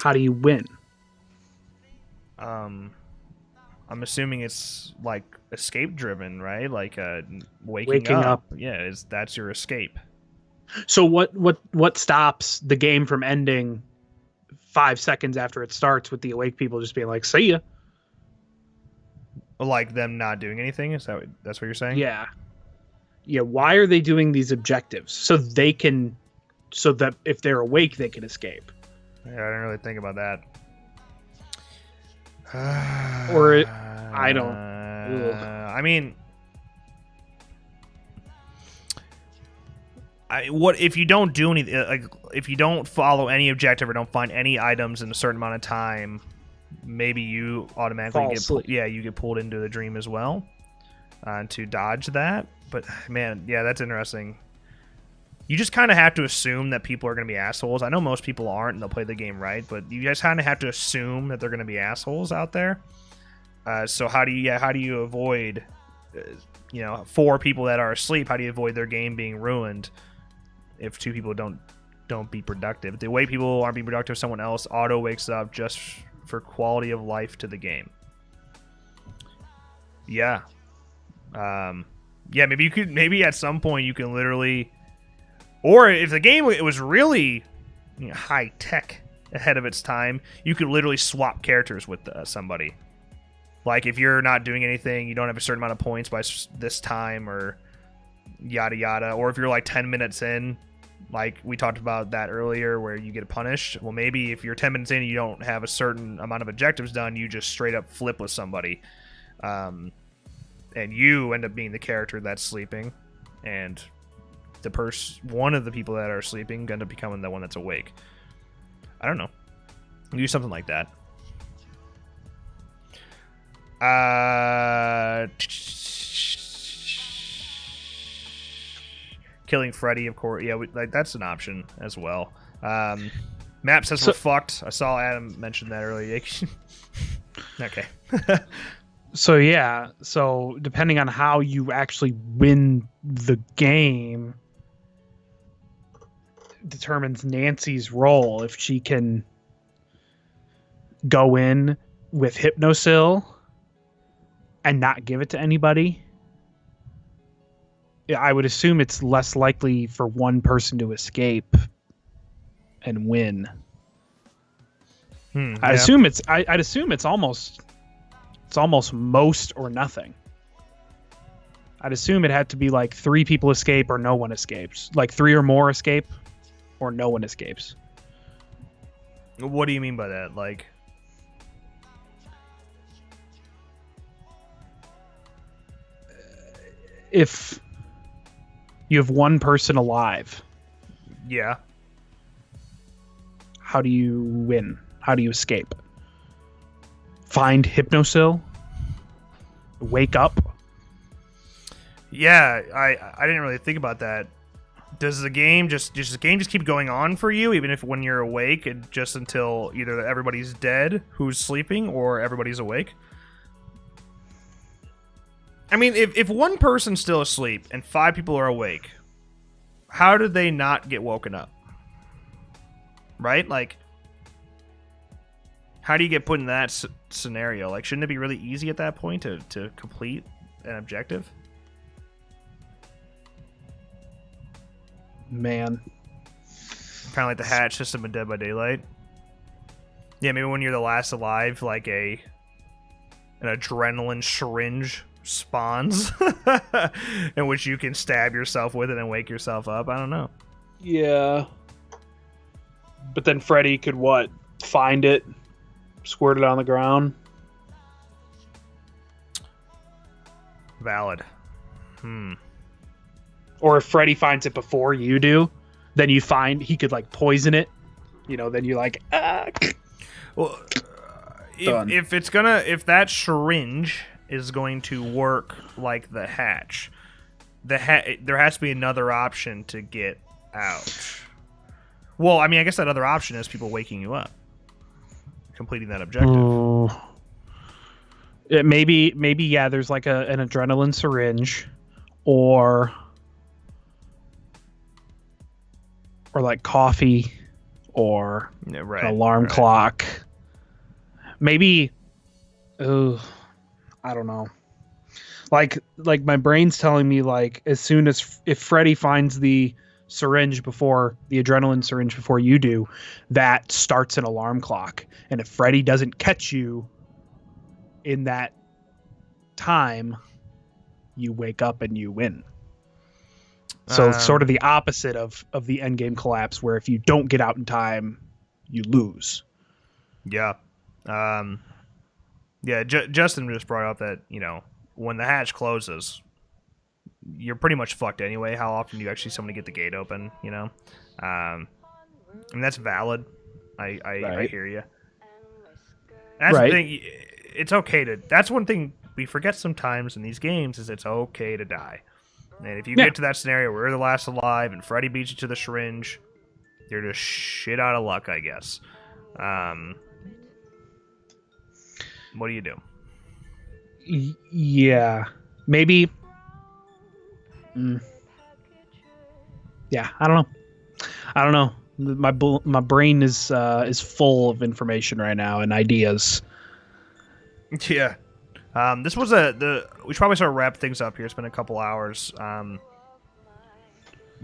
How do you win? I'm assuming it's like escape driven, right? Like waking, Waking up. Yeah, that's your escape. So what stops the game from ending 5 seconds after it starts with the awake people just being like, "See ya"? Like them not doing anything? That's what you're saying? Yeah. Yeah. Why are they doing these objectives? So that if they're awake, they can escape. Yeah, I didn't really think about that. Or I don't. I mean, what if you don't do anything? Like, if you don't follow any objective or don't find any items in a certain amount of time, maybe you automatically you get pulled into the dream as well to dodge that. But man, yeah, that's interesting. You just kind of have to assume that people are going to be assholes. I know most people aren't, and they'll play the game right, but you just kind of have to assume that they're going to be assholes out there. So how do you avoid, 4 people that are asleep? How do you avoid their game being ruined if 2 people don't be productive? If the awake people aren't being productive, someone else auto wakes up just for quality of life to the game. Yeah. Maybe at some point you can literally. Or if the game was really high tech ahead of its time, you could literally swap characters with somebody. Like if you're not doing anything, you don't have a certain amount of points by this time, or yada yada. Or if you're like 10 minutes in, like we talked about that earlier, where you get punished. Well, maybe if you're 10 minutes in and you don't have a certain amount of objectives done, you just straight up flip with somebody, and you end up being the character that's sleeping, and one of the people that are sleeping end up becoming the one that's awake. I don't know. Do something like that. Killing Freddy, of course. Yeah, that's an option as well. Map says we're fucked. I saw Adam mention that earlier. Okay. So depending on how you actually win the game determines Nancy's role. If she can go in with Hypnosil and not give it to anybody, I would assume it's less likely for one person to escape and win. I'd assume it's almost most or nothing. I'd assume it had to be like 3 people escape or no one escapes. Like 3 or more escape or no one escapes. What do you mean by that? Like, if you have one person alive, yeah, how do you win? How do you escape? Find Hypnosil? Wake up? Yeah, I didn't really think about that. Does the game just keep going on for you, even if when you're awake, and just until either everybody's dead who's sleeping or everybody's awake? I mean, if one person's still asleep and 5 people are awake, how did they not get woken up? Right? Like, how do you get put in that scenario? Like, shouldn't it be really easy at that point to complete an objective? Man. Kind of like the hatch system in Dead by Daylight. Yeah, maybe when you're the last alive, like an adrenaline syringe spawns in which you can stab yourself with it and wake yourself up. I don't know. Yeah. But then Freddy could find it, squirt it on the ground. Valid. Or if Freddy finds it before you do, then he could poison it. Then you're like, ah. Well, if that syringe is going to work like the hatch, there has to be another option to get out. Well, I mean, I guess that other option is people waking you up, completing that objective. Maybe, yeah. There's like an adrenaline syringe, or like coffee, or an alarm clock. Maybe. I don't know. Like my brain's telling me like as soon as if Freddy finds the adrenaline syringe before you do, that starts an alarm clock. And if Freddy doesn't catch you in that time, you wake up and you win. So it's sort of the opposite of the endgame collapse, where if you don't get out in time, you lose. Yeah. Justin just brought up that, when the hatch closes, you're pretty much fucked anyway. How often do you actually someone to get the gate open, and that's valid. I hear you. That's the thing. It's okay that's one thing we forget sometimes in these games is it's okay to die. And if you get to that scenario where you're the last alive and Freddy beats you to the syringe, you're just shit out of luck, I guess. What do you do? Yeah, maybe. Yeah, I don't know. My brain is full of information right now and ideas. Yeah. This was we should probably start wrap things up here. It's been a couple hours. But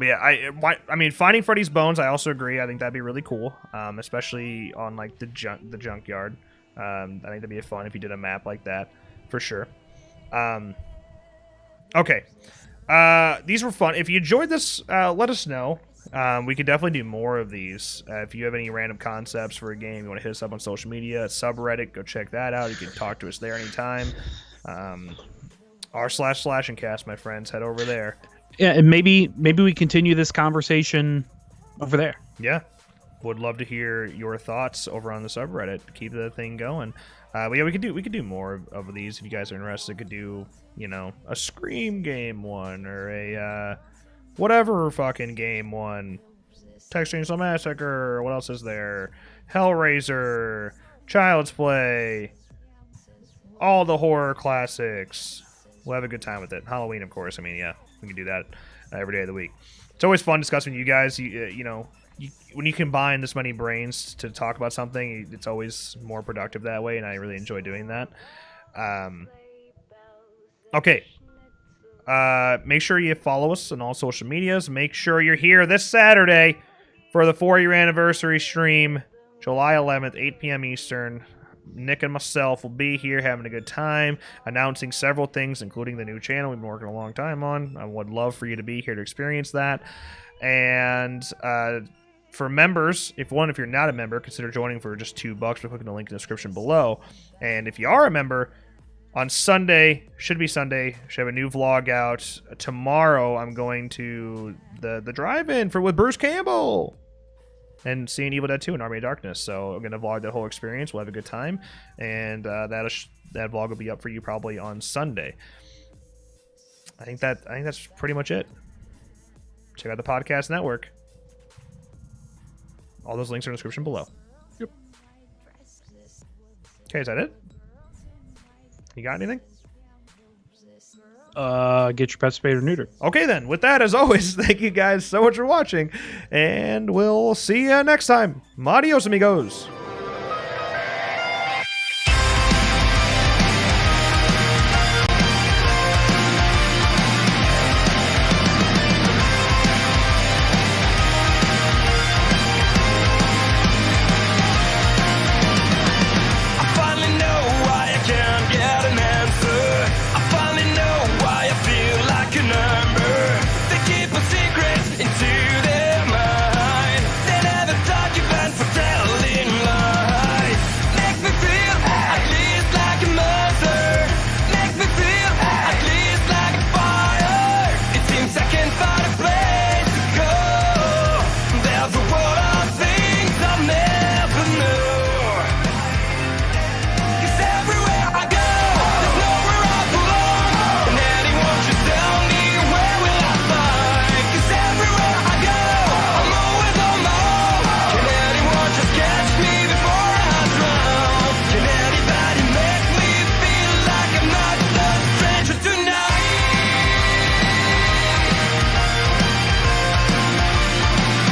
yeah, I mean, finding Freddy's bones, I also agree. I think that'd be really cool, especially on like the junkyard. I think that'd be fun if you did a map like that, for sure. Okay. These were fun. If you enjoyed this, let us know. We could definitely do more of these. If you have any random concepts for a game, you want to hit us up on social media, subreddit, go check that out. You can talk to us there anytime. r//and my friends, head over there. Yeah, and maybe we continue this conversation over there. Yeah, would love to hear your thoughts over on the subreddit. Keep the thing going. But yeah, we could do more of these if you guys are interested. Could do a Scream game one or a whatever fucking game one. Texas Chainsaw Massacre. What else is there? Hellraiser, Child's Play, all the horror classics. We'll have a good time with it. Halloween, of course. I mean, yeah, we can do that every day of the week. It's always fun discussing with you guys. When you combine this many brains to talk about something, it's always more productive that way, and I really enjoy doing that. Okay. Make sure you follow us on all social medias. Make sure you're here this Saturday for the 4-year anniversary stream, July 11th, 8 p.m. Eastern. Nick and myself will be here having a good time, announcing several things, including the new channel we've been working a long time on. I would love for you to be here to experience that. And for members, if you're not a member, consider joining for just $2 by clicking the link in the description below. And if you are a member, on Sunday, should have a new vlog out. Tomorrow, I'm going to the drive-in with Bruce Campbell and seeing Evil Dead 2 and Army of Darkness. So I'm going to vlog that whole experience. We'll have a good time. And that vlog will be up for you probably on Sunday. I think that's pretty much it. Check out the podcast network. All those links are in the description below. Yep. Okay, is that it? You got anything? Get your pets spayed or neutered. Okay, then. With that, as always, thank you guys so much for watching, and we'll see you next time. Adios, amigos.